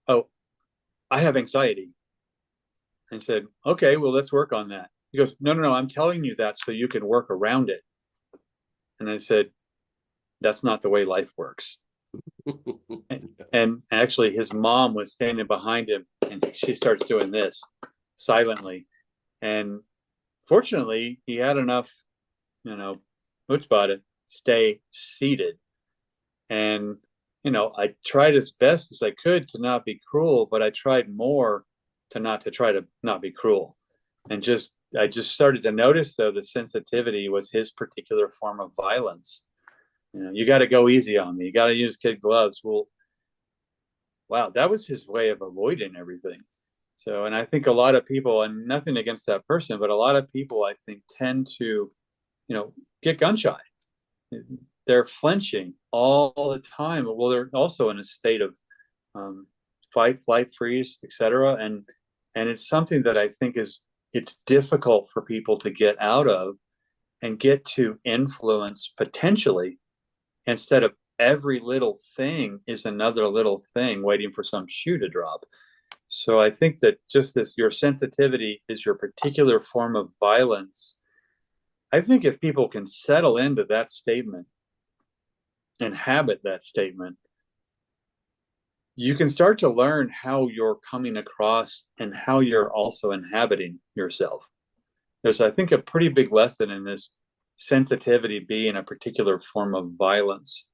"Oh, I have anxiety." I said, "Okay, well, let's work on that." He goes, "No, no, no, I'm telling you that so you can work around it." And I said, "That's not the way life works." And actually, his mom was standing behind him, and she starts doing this silently. And fortunately, he had enough, chutzpah to stay seated. And, I tried as best as I could to not be cruel, but I tried more to try to not be cruel. And I just started to notice, though, the sensitivity was his particular form of violence. You got to go easy on me. You got to use kid gloves. Well, wow, that was his way of avoiding everything. So, and I think a lot of people, and nothing against that person, but a lot of people, I think, tend to, get gun shy. They're flinching all the time. Well, they're also in a state of fight, flight, freeze, etc. And it's something that I think it's difficult for people to get out of and get to influence potentially, instead of every little thing is another little thing waiting for some shoe to drop. So I think that just this, your sensitivity is your particular form of violence. I think if people can settle into that statement, inhabit that statement, you can start to learn how you're coming across and how you're also inhabiting yourself. There's, I think, a pretty big lesson in this sensitivity being a particular form of violence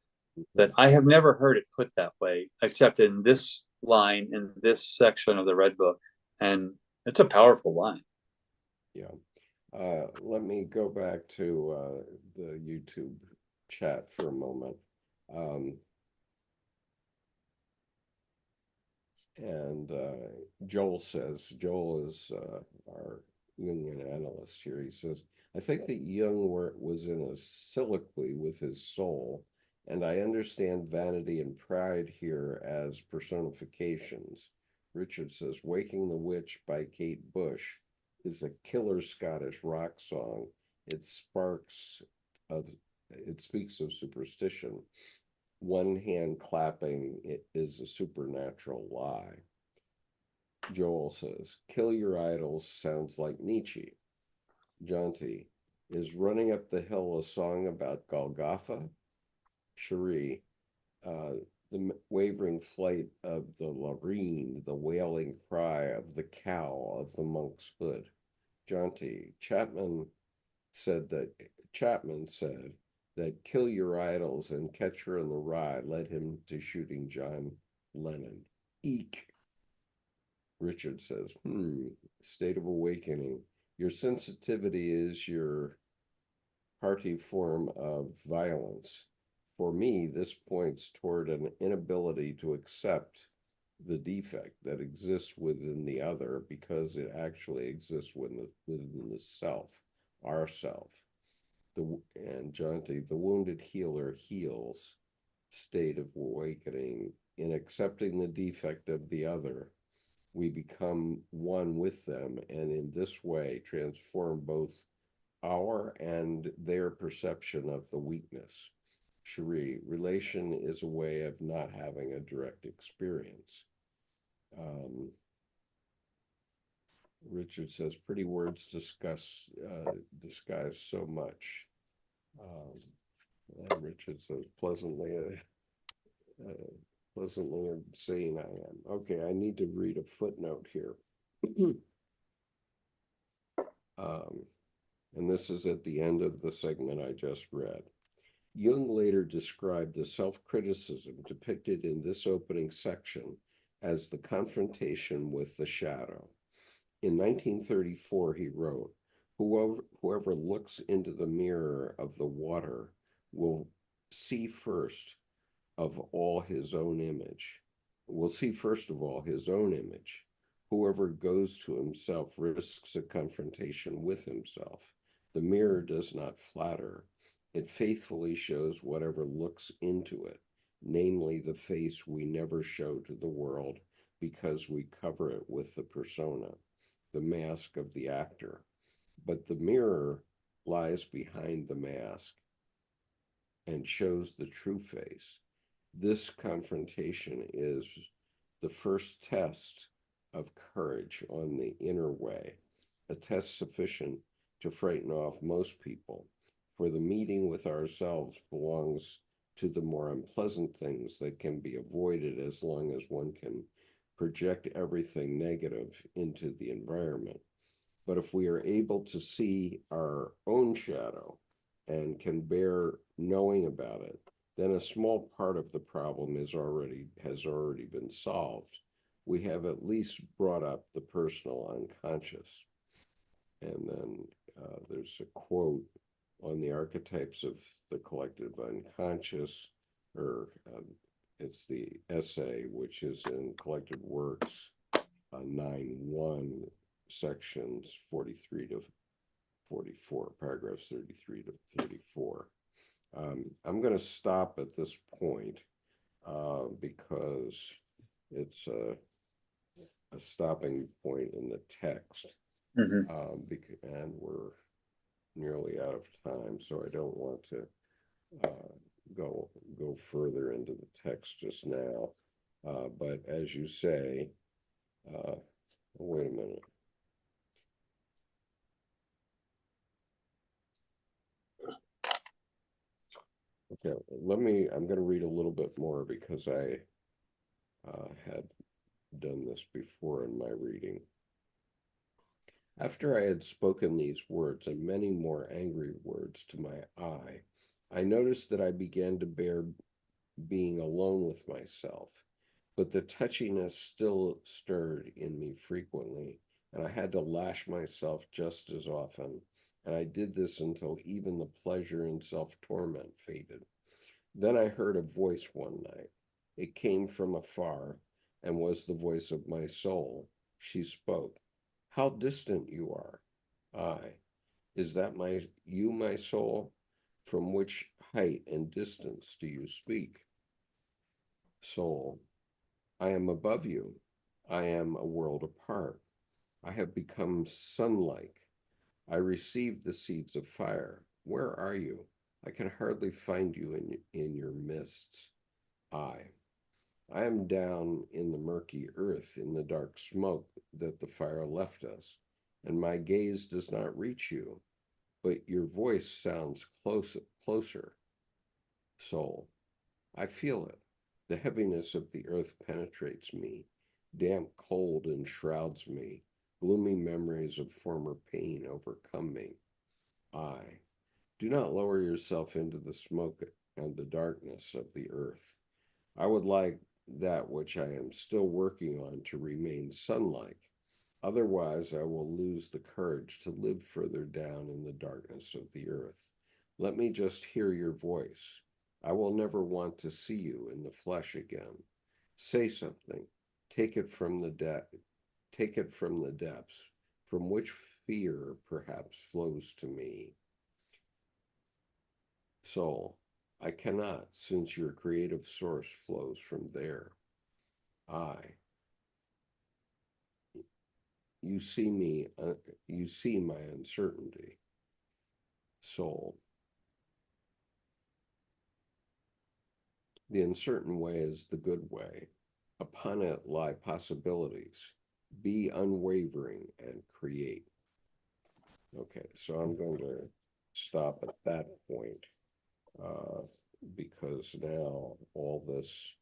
that I have never heard it put that way, except in this line in this section of the Red Book. And it's a powerful line. Yeah. Let me go back to the YouTube chat for a moment. And Joel is our Jungian analyst here. He says, I think that Jung was in a soliloquy with his soul, and I understand vanity and pride here as personifications. Richard says, Waking the Witch by Kate Bush is a killer Scottish rock song. It speaks of superstition. One hand clapping is a supernatural lie. Joel says, Kill your idols sounds like Nietzsche. Jonty, is Running Up the Hill a song about Golgotha? Cherie, the wavering flight of the Loreen, the wailing cry of the cow of the monk's hood. Jonty, Chapman said that Kill Your Idols and Catcher in the Rye led him to shooting John Lennon. Eek. Richard says, state of awakening. Your sensitivity is your hearty form of violence. For me, this points toward an inability to accept the defect that exists within the other because it actually exists within the self, our self. And Jonty, the wounded healer heals state of awakening. In accepting the defect of the other, we become one with them, and in this way transform both our and their perception of the weakness. Cherie, relation is a way of not having a direct experience. Richard says, pretty words disguise so much. Richard says, pleasantly insane I am. Okay, I need to read a footnote here. And this is at the end of the segment I just read. Jung later described the self-criticism depicted in this opening section as the confrontation with the shadow. In 1934, he wrote, whoever looks into the mirror of the water will see first of all his own image. Whoever goes to himself risks a confrontation with himself. The mirror does not flatter. It faithfully shows whatever looks into it, namely the face we never show to the world because we cover it with the persona, the mask of the actor. But the mirror lies behind the mask and shows the true face. This confrontation is the first test of courage on the inner way, a test sufficient to frighten off most people, for the meeting with ourselves belongs to the more unpleasant things that can be avoided as long as one can project everything negative into the environment. But if we are able to see our own shadow and can bear knowing about it, then a small part of the problem has already been solved. We have at least brought up the personal unconscious. And then there's a quote on the archetypes of the collective unconscious, or it's the essay, which is in Collected Works 9.1, sections 43 to 44, paragraphs 33 to 34. I'm going to stop at this point because it's a stopping point in the text, and we're nearly out of time, so I don't want to go further into the text just now. But as you say, wait a minute. Okay, I'm going to read a little bit more because I had done this before in my reading. After I had spoken these words and many more angry words to my eye, I noticed that I began to bear being alone with myself, but the touchiness still stirred in me frequently, and I had to lash myself just as often, and I did this until even the pleasure in self-torment faded. Then I heard a voice one night. It came from afar and was the voice of my soul. She spoke. How distant you are. I. Is that you, my soul? From which height and distance do you speak? Soul. I am above you. I am a world apart. I have become sun-like. I received the seeds of fire. Where are you? I can hardly find you in your mists. I am down in the murky earth, in the dark smoke that the fire left us, and my gaze does not reach you, but your voice sounds closer. Soul. I feel it. The heaviness of the earth penetrates me. Damp cold enshrouds me. Gloomy memories of former pain overcome me. I. Do not lower yourself into the smoke and the darkness of the earth. I would like that which I am still working on to remain sun-like. Otherwise, I will lose the courage to live further down in the darkness of the earth. Let me just hear your voice. I will never want to see you in the flesh again. Say something. take it from the depths, from which fear perhaps flows to me. Soul, I cannot, since your creative source flows from there. You see me, you see my uncertainty. Soul, the uncertain way is the good way. Upon it lie possibilities. Be unwavering and create. Okay, so I'm going to stop at that point because now all this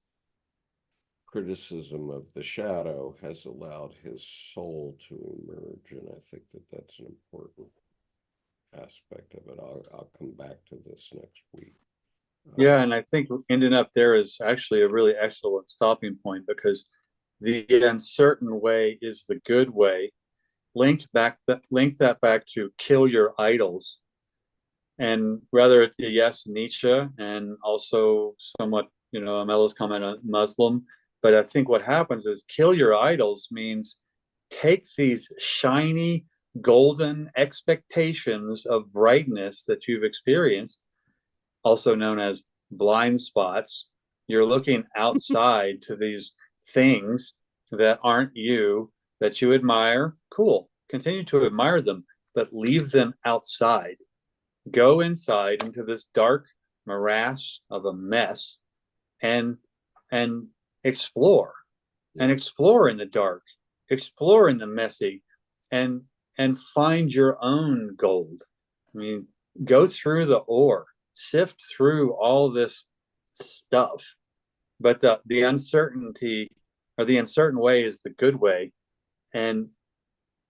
criticism of the shadow has allowed his soul to emerge, and I think that that's an important aspect of it. I'll come back to this next week. Yeah, and I think ending up there is actually a really excellent stopping point, because the uncertain way is the good way. Link that back to kill your idols, and rather yes, Nietzsche, and also somewhat, Amel's comment on Muslim. But I think what happens is kill your idols means take these shiny golden expectations of brightness that you've experienced, also known as blind spots. You're looking outside to these things that aren't you, that you admire. Cool. Continue to admire them, but leave them outside. Go inside into this dark morass of a mess and explore. And explore in the dark, explore in the messy, and find your own gold. I mean, go through the ore, sift through all this stuff, but the uncertainty, or the uncertain way, is the good way, and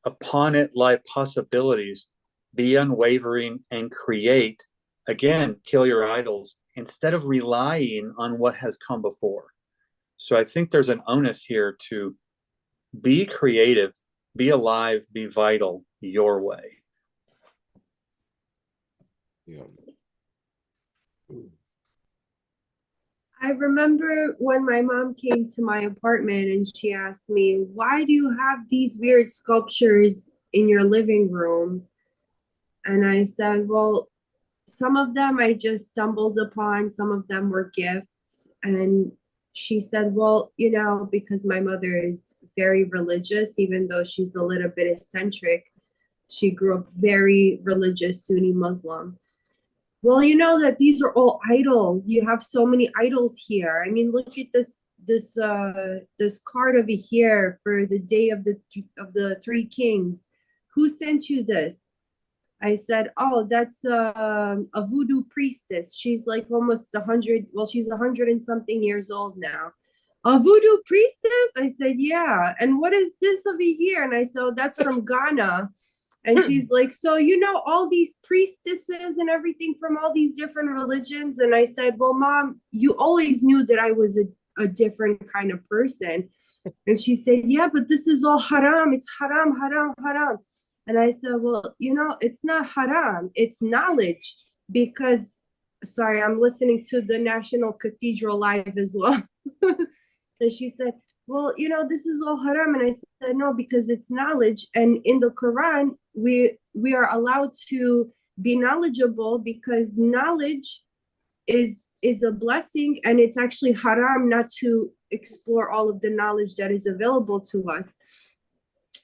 upon it lie possibilities. Be unwavering and create. Again, kill your idols instead of relying on what has come before. So I think there's an onus here to be creative, be alive, be vital your way. Yeah. I remember when my mom came to my apartment and she asked me, why do you have these weird sculptures in your living room? And I said, well, some of them I just stumbled upon, some of them were gifts. And she said, well, because my mother is very religious, even though she's a little bit eccentric, she grew up very religious Sunni Muslim. Well, that these are all idols. You have so many idols here. I mean, look at this card over here for the day of the three kings. Who sent you this? I said, oh, that's a voodoo priestess. She's like almost 100. Well, she's 100 and something years old now. A voodoo priestess? I said, yeah. And what is this over here? And I said, oh, that's from Ghana. And she's like, so all these priestesses and everything from all these different religions? And I said, well, Mom, you always knew that I was a different kind of person. And she said, yeah, but this is all haram. It's haram, haram, haram. And I said, well, it's not haram. It's knowledge. Because, sorry, I'm listening to the National Cathedral live as well. And she said, well, this is all haram. And I said, no, because it's knowledge. And in the Quran, we are allowed to be knowledgeable, because knowledge is a blessing, and it's actually haram not to explore all of the knowledge that is available to us.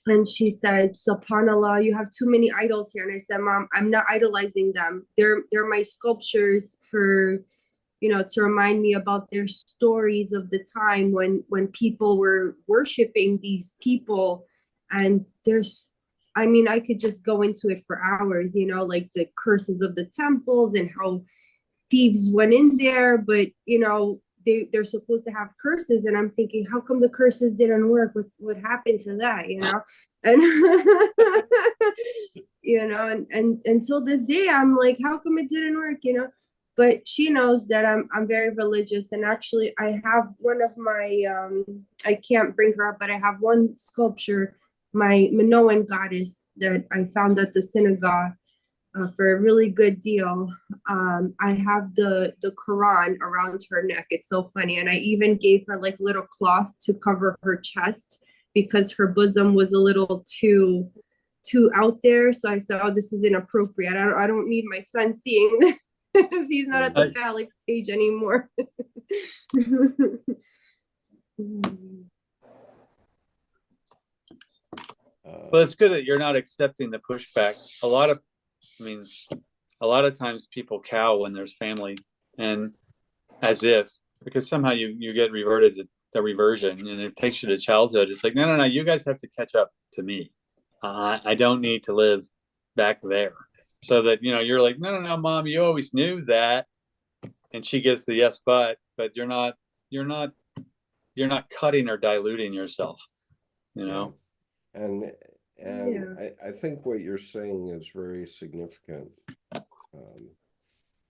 And she said, subhanallah, you have too many idols here. And I said, Mom, I'm not idolizing them. They're my sculptures for, to remind me about their stories of the time when people were worshiping these people. And I could just go into it for hours, like the curses of the temples and how thieves went in there. But, they're supposed to have curses, and I'm thinking, how come the curses didn't work? What happened to that? And and until this day, I'm like, how come it didn't work? But she knows that I'm very religious, and actually I have one of my I can't bring her up, but I have one sculpture, my Minoan goddess, that I found at the synagogue. for a really good deal. I have the Quran around her neck. It's so funny. And I even gave her like little cloth to cover her chest because her bosom was a little too out there. So I said, oh, this is inappropriate. I don't need my son seeing this. He's not at the phallic stage anymore. Well, it's good that you're not accepting the pushback. A lot of times people cow when there's family, and as if, because somehow you get reverted to the reversion, and it takes you to childhood. It's like, no, you guys have to catch up to me. I don't need to live back there. So that, you're like, no, mom, you always knew that. And she gets the yes, but you're not cutting or diluting yourself, And I think what you're saying is very significant,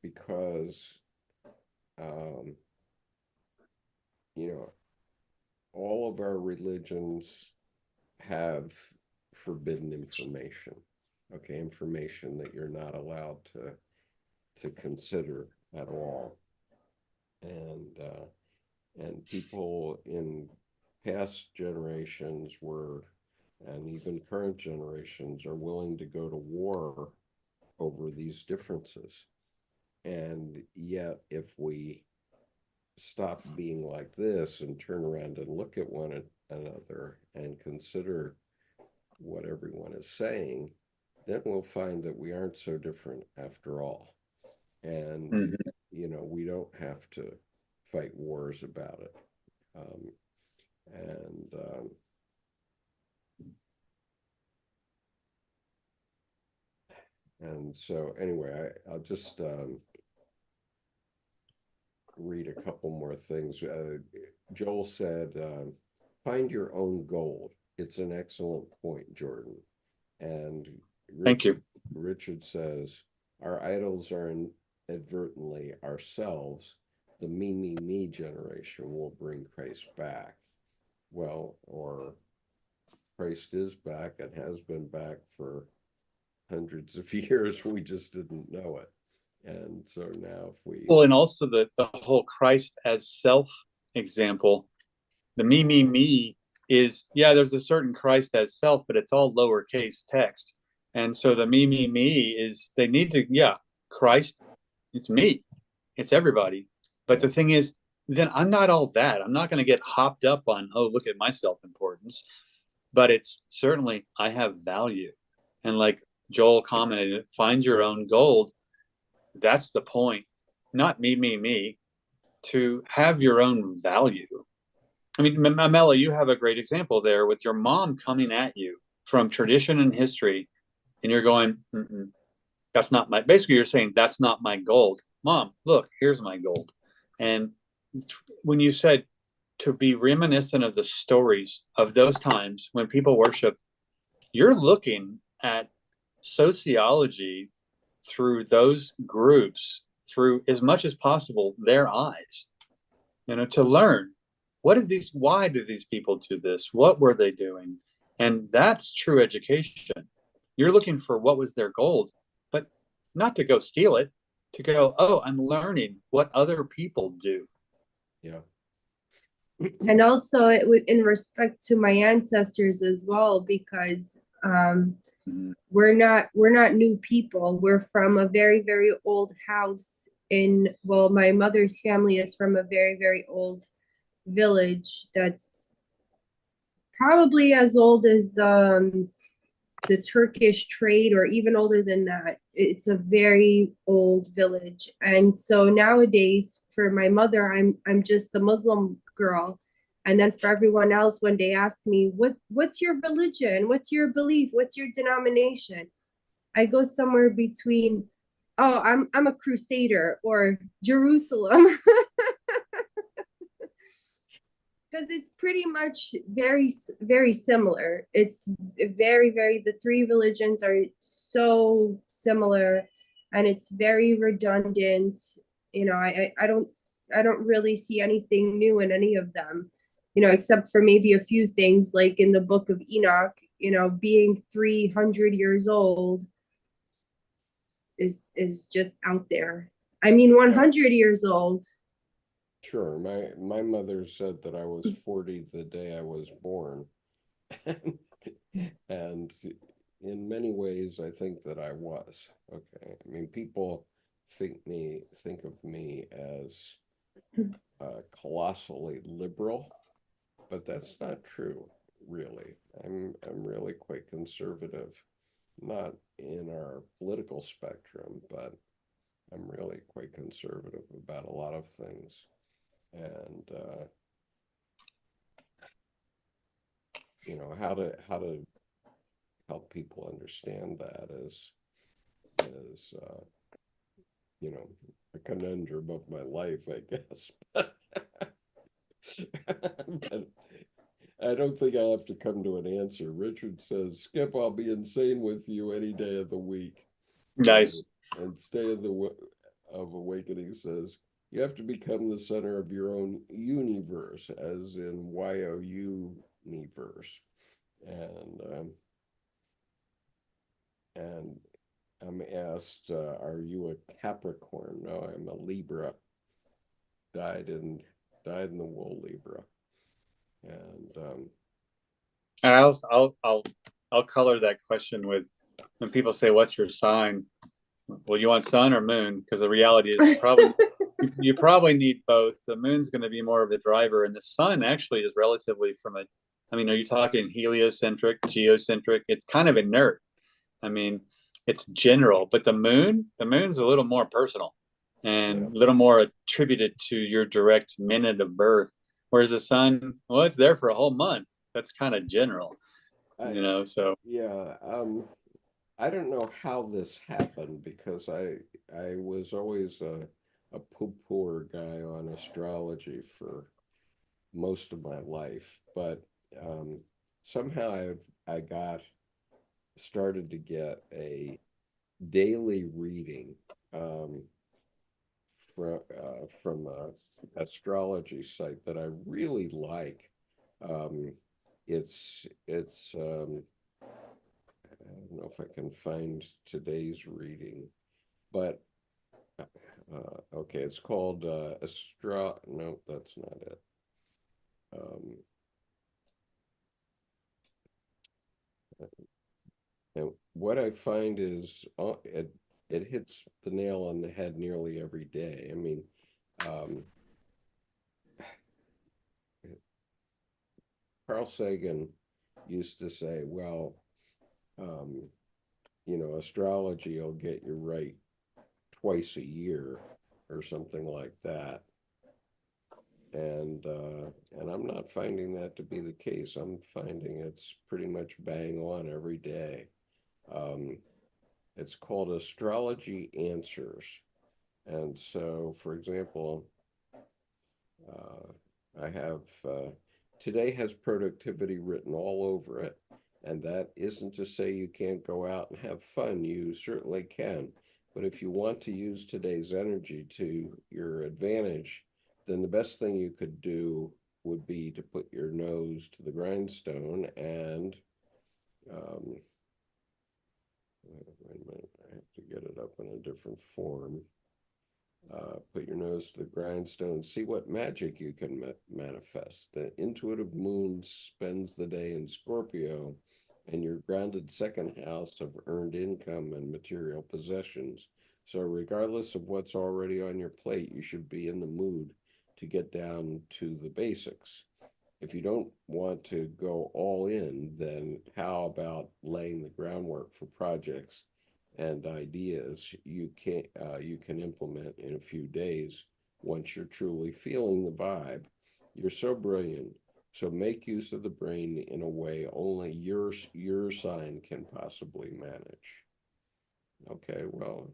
because all of our religions have forbidden information, information that you're not allowed to consider at all. And people in past generations were, and even current generations, are willing to go to war over these differences. And yet, if we stop being like this and turn around and look at one another and consider what everyone is saying, then we'll find that we aren't so different after all. And, we don't have to fight wars about it. And so anyway, I'll just read a couple more things. Joel said, find your own gold. It's an excellent point, Jordan. And thank you. Richard says, our idols are inadvertently ourselves. The me generation will bring Christ back. Well, or Christ is back and has been back for hundreds of years. We just didn't know it. And so now if we... Well, and also the whole Christ as self example, the me is, there's a certain Christ as self, but it's all lowercase text. And so the me is, they need to, Christ, it's me, it's everybody. But the thing is, then I'm not all that. I'm not going to get hopped up on, oh, look at my self-importance. But it's certainly, I have value. And like Joel commented, find your own gold. That's the point. Not me, to have your own value. I mean, Mamela, you have a great example there with your mom coming at you from tradition and history, and you're going, that's not my, basically you're saying, that's not my gold. Mom, look, here's my gold. And when you said to be reminiscent of the stories of those times when people worship, you're looking at sociology through those groups, through as much as possible their eyes, to learn why did these people do this? What were they doing? And that's true education. You're looking for what was their gold, but not to go steal it, to go, oh, I'm learning what other people do. Yeah. And also in respect to my ancestors as well, because we're not new people. We're from a very, very old house my mother's family is from a very, very old village that's probably as old as the Turkish trade, or even older than that. It's a very old village. And so nowadays for my mother, I'm just a Muslim girl. And then for everyone else, when they ask me, what's your religion? What's your belief? What's your denomination? I go somewhere between, oh, I'm a crusader, or Jerusalem. Because it's pretty much very, very similar. It's very, very, the three religions are so similar, and it's very redundant. I don't really see anything new in any of them, except for maybe a few things, like in the book of Enoch, being 300 years old. is just out there. I mean, 100 years old. Sure. My mother said that I was 40 the day I was born. And in many ways, I think that I was. Okay. I mean, people think of me as colossally liberal, but that's not true, really. I'm really quite conservative, not in our political spectrum, but I'm really quite conservative about a lot of things. And you know, how to help people understand that is you know, a conundrum of my life, I guess. But I don't think I have to come to an answer. Richard says, Skip, I'll be insane with you any day of the week. Nice. And Stay of Awakening says, you have to become the center of your own universe, as in YOU-niverse. And I'm asked, are you a Capricorn? No, I'm a Libra. Died in the wool Libra. And I'll color that question with, when people say, what's your sign? Well, you want sun or moon? Because the reality is you probably need both. The moon's going to be more of a driver, and the sun actually is relatively I mean, are you talking heliocentric, geocentric? It's kind of inert. I mean, it's general, but the moon's a little more personal and a little more attributed to your direct minute of birth. Whereas the sun, well, it's there for a whole month. That's kind of general, you know, so. Yeah. I don't know how this happened, because I was always a poo-pooer guy on astrology for most of my life, but somehow I started to get a daily reading from a astrology site that I really like. It's I don't know if I can find today's reading, but okay, it's called no, that's not it. And what I find is it hits the nail on the head nearly every day. I mean, Carl Sagan used to say, well, you know, astrology will get you right twice a year or something like that. And I'm not finding that to be the case. I'm finding it's pretty much bang on every day. It's called Astrology Answers. And so, for example, I have today has productivity written all over it. And that isn't to say you can't go out and have fun. You certainly can. But if you want to use today's energy to your advantage, then the best thing you could do would be to put your nose to the grindstone and wait a minute, I have to get it up in a different form. Put your nose to the grindstone, see what magic you can manifest. The intuitive moon spends the day in Scorpio, and your grounded second house of earned income and material possessions. So regardless of what's already on your plate, you should be in the mood to get down to the basics. If you don't want to go all in, then how about laying the groundwork for projects and ideas you can implement in a few days once you're truly feeling the vibe? You're so brilliant, so make use of the brain in a way only your sign can possibly manage. Okay, well,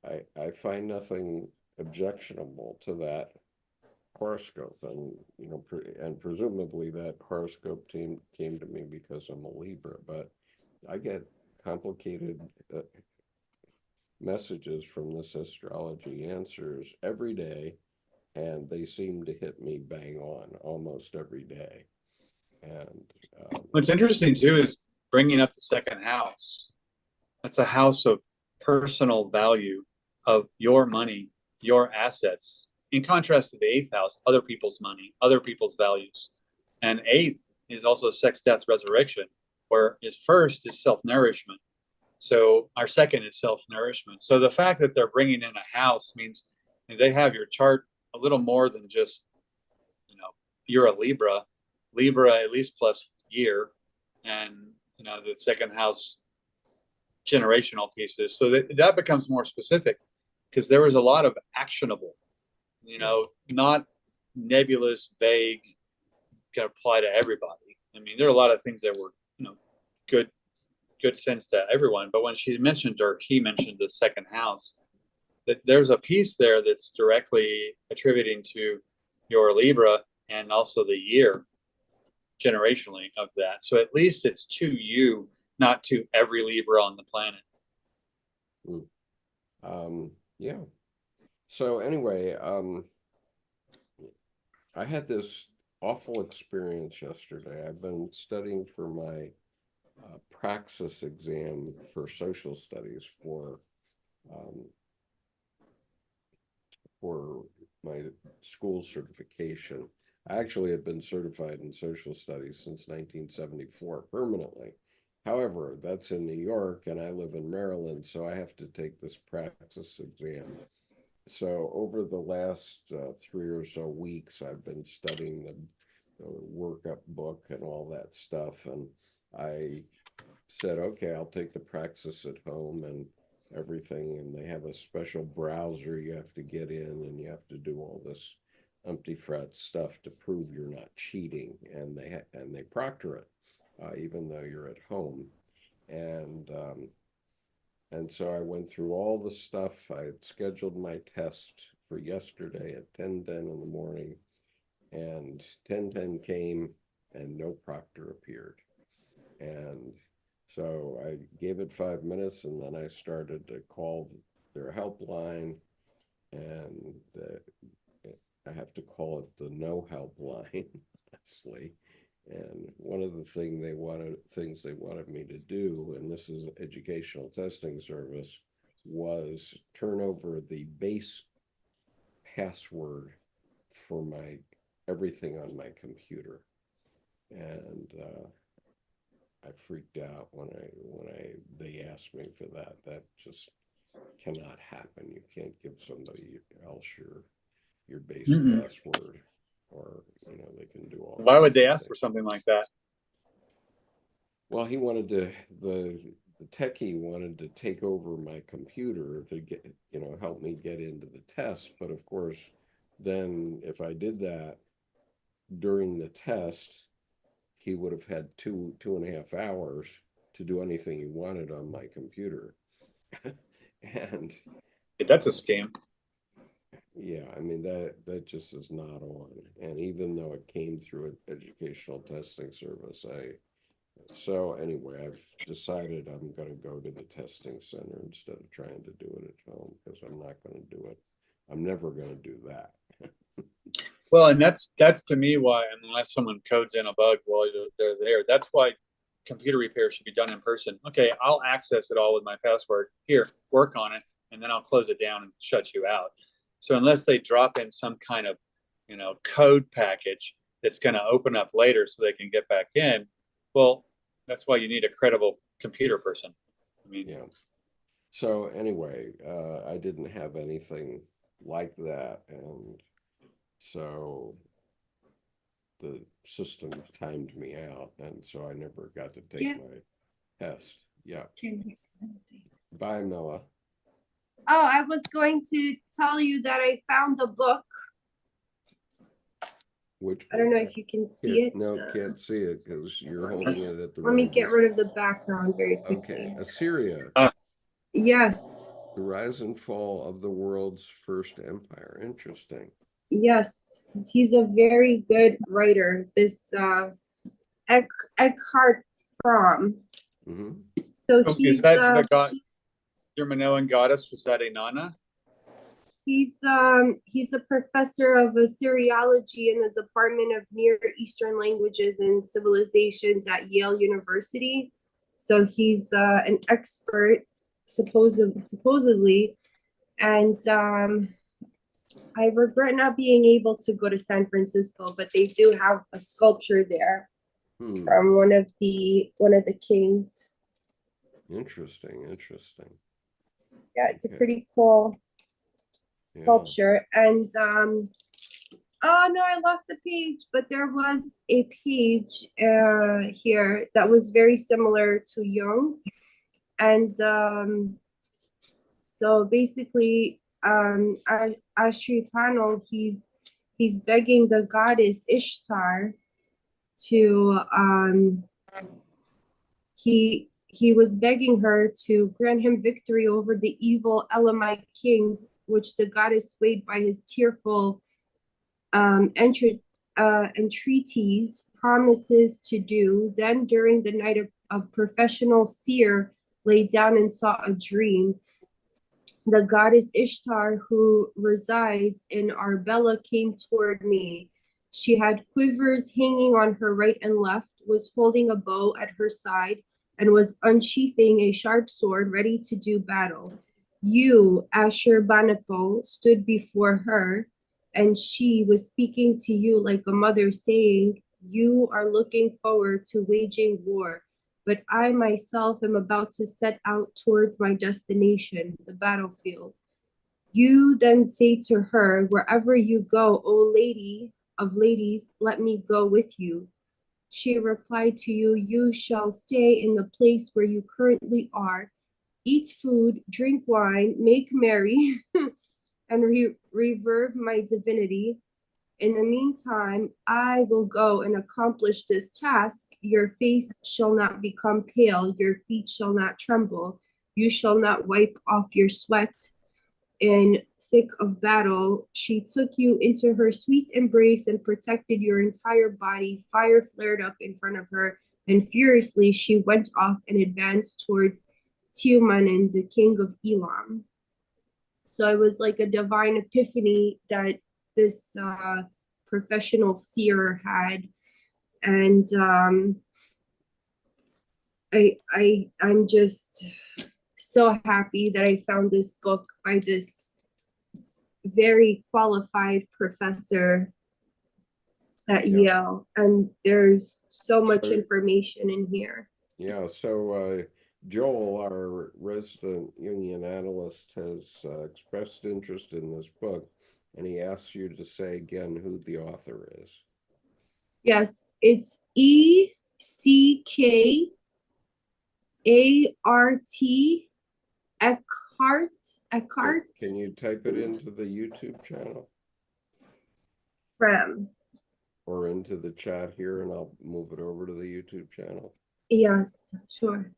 I find nothing objectionable to that horoscope, and you know, and presumably that horoscope came to me because I'm a Libra, but I get complicated messages from this Astrology Answers every day, and they seem to hit me bang on almost every day. And What's interesting too is bringing up the second house. That's a house of personal value of your money, your assets, in contrast to the eighth house, other people's money, other people's values. And eighth is also sex, death, resurrection, where his first is self-nourishment. So our second is self-nourishment. So the fact that they're bringing in a house means they have your chart a little more than just, you're a Libra at least plus year, and the second house generational pieces. So that becomes more specific, because there was a lot of actionable, not nebulous, vague, can apply to everybody. I mean, there are a lot of things that were, good sense to everyone. But when she mentioned, or he mentioned, the second house, that there's a piece there that's directly attributing to your Libra and also the year generationally of that. So at least it's to you, not to every Libra on the planet. Yeah. So anyway, I had this awful experience yesterday. I've been studying for my praxis exam for social studies for my school certification. I actually have been certified in social studies since 1974 permanently. However, that's in New York and I live in Maryland, so I have to take this praxis exam. So over the last 3 or so weeks, I've been studying the workup book and all that stuff. And I said, okay, I'll take the praxis at home and everything. And they have a special browser you have to get in, and you have to do all this umpty-frat stuff to prove you're not cheating. And they proctor it, even though you're at home. And so I went through all the stuff. I had scheduled my test for yesterday at 10:10 in the morning, and 10:10 came and no proctor appeared. And so I gave it 5 minutes, and then I started to call their helpline, and I have to call it the no helpline, honestly. And one of the things they wanted me to do, and this is educational testing service, was turn over the base password for everything on my computer. And I freaked out when they asked me for that. That just cannot happen. You can't give somebody else your base password, or they can do all. Why would they ask for something like that? Well, he wanted the techie wanted to take over my computer to get help me get into the test. But of course, then if I did that during the test, he would have had 2.5 hours to do anything he wanted on my computer. And that's a scam. Yeah, I mean, that just is not on. And even though it came through an educational testing service, so anyway, I've decided I'm going to go to the testing center instead of trying to do it at home, because I'm not going to do it. I'm never going to do that. Well, and that's to me why, unless someone codes in a bug while they're there, that's why computer repair should be done in person. Okay, I'll access it all with my password. Here, work on it, and then I'll close it down and shut you out. So unless they drop in some kind of, code package that's going to open up later so they can get back in, well, that's why you need a credible computer person. I mean, yeah. So anyway, I didn't have anything like that, and so the system timed me out, and so I never got to take my test. Yeah. Bye, Milla. Oh, I was going to tell you that I found a book. Which book? I don't know if you can see it. No, can't see it because you're holding it at the Let me get rid of the background very quickly. Okay, Assyria. Yes. The rise and fall of the world's first empire. Interesting. Yes, he's a very good writer. This Eckhart Fromm. So is that the god, your Minoan goddess? Was that Inanna? He's a professor of Assyriology in the Department of Near Eastern Languages and Civilizations at Yale University. So he's an expert supposedly. And I regret not being able to go to San Francisco, but they do have a sculpture there from one of the kings. Interesting. Yeah, it's a Okay. pretty cool sculpture. And oh no, I lost the page, but there was a page here that was very similar to Jung. And so basically, Ashurbanipal, he's begging the goddess Ishtar to he was begging her to grant him victory over the evil Elamite king, which the goddess swayed by his tearful entreaties, promises to do. Then during the night, a professional seer lay down and saw a dream. The goddess Ishtar, who resides in Arbela, came toward me. She had quivers hanging on her right and left, was holding a bow at her side, and was unsheathing a sharp sword ready to do battle. You, Ashurbanipal, stood before her, and she was speaking to you like a mother, saying, "You are looking forward to waging war, but I myself am about to set out towards my destination, the battlefield." You then say to her, "Wherever you go, O lady of ladies, let me go with you." She replied to you, "You shall stay in the place where you currently are, eat food, drink wine, make merry, and reverve my divinity. In the meantime, I will go and accomplish this task. Your face shall not become pale, your feet shall not tremble, you shall not wipe off your sweat. In thick of battle, she took you into her sweet embrace and protected your entire body. Fire flared up in front of her, and furiously she went off and advanced towards Tiumanin, the king of Elam." So it was like a divine epiphany that this professional seer had, and I'm just so happy that I found this book by this very qualified professor at Yale, and there's so much information in here. Yeah, so Joel, our resident Jungian analyst, has expressed interest in this book, and he asks you to say again who the author is. Yes, it's Eckart Eckhart. Can you type it into the YouTube channel? From. Or into the chat here, and I'll move it over to the YouTube channel. Yes, sure.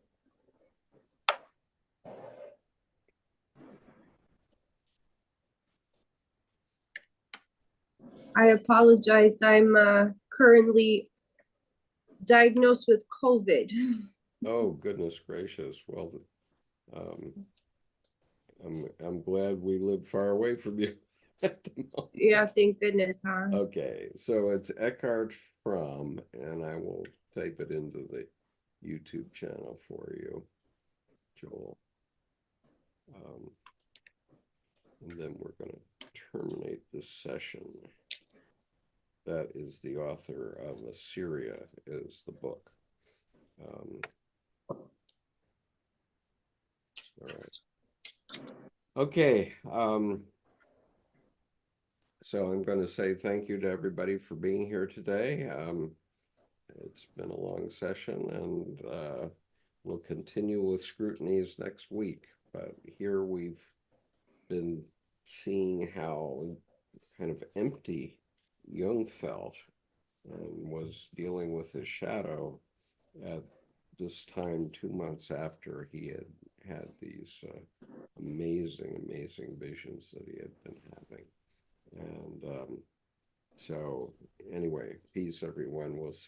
I apologize. I'm currently diagnosed with COVID. Oh, goodness gracious. Well, I'm glad we live far away from you at the moment. Yeah, thank goodness, huh? Okay, so it's Eckhart from, and I will type it into the YouTube channel for you, Joel. And then we're going to terminate this session. That is the author of Assyria, is the book. All right. Okay. So I'm going to say thank you to everybody for being here today. It's been a long session, and we'll continue with scrutinies next week. But here we've been seeing how kind of empty Jung felt and was dealing with his shadow at this time 2 months after he had these amazing visions that he had been having. And so anyway, peace everyone. We'll see.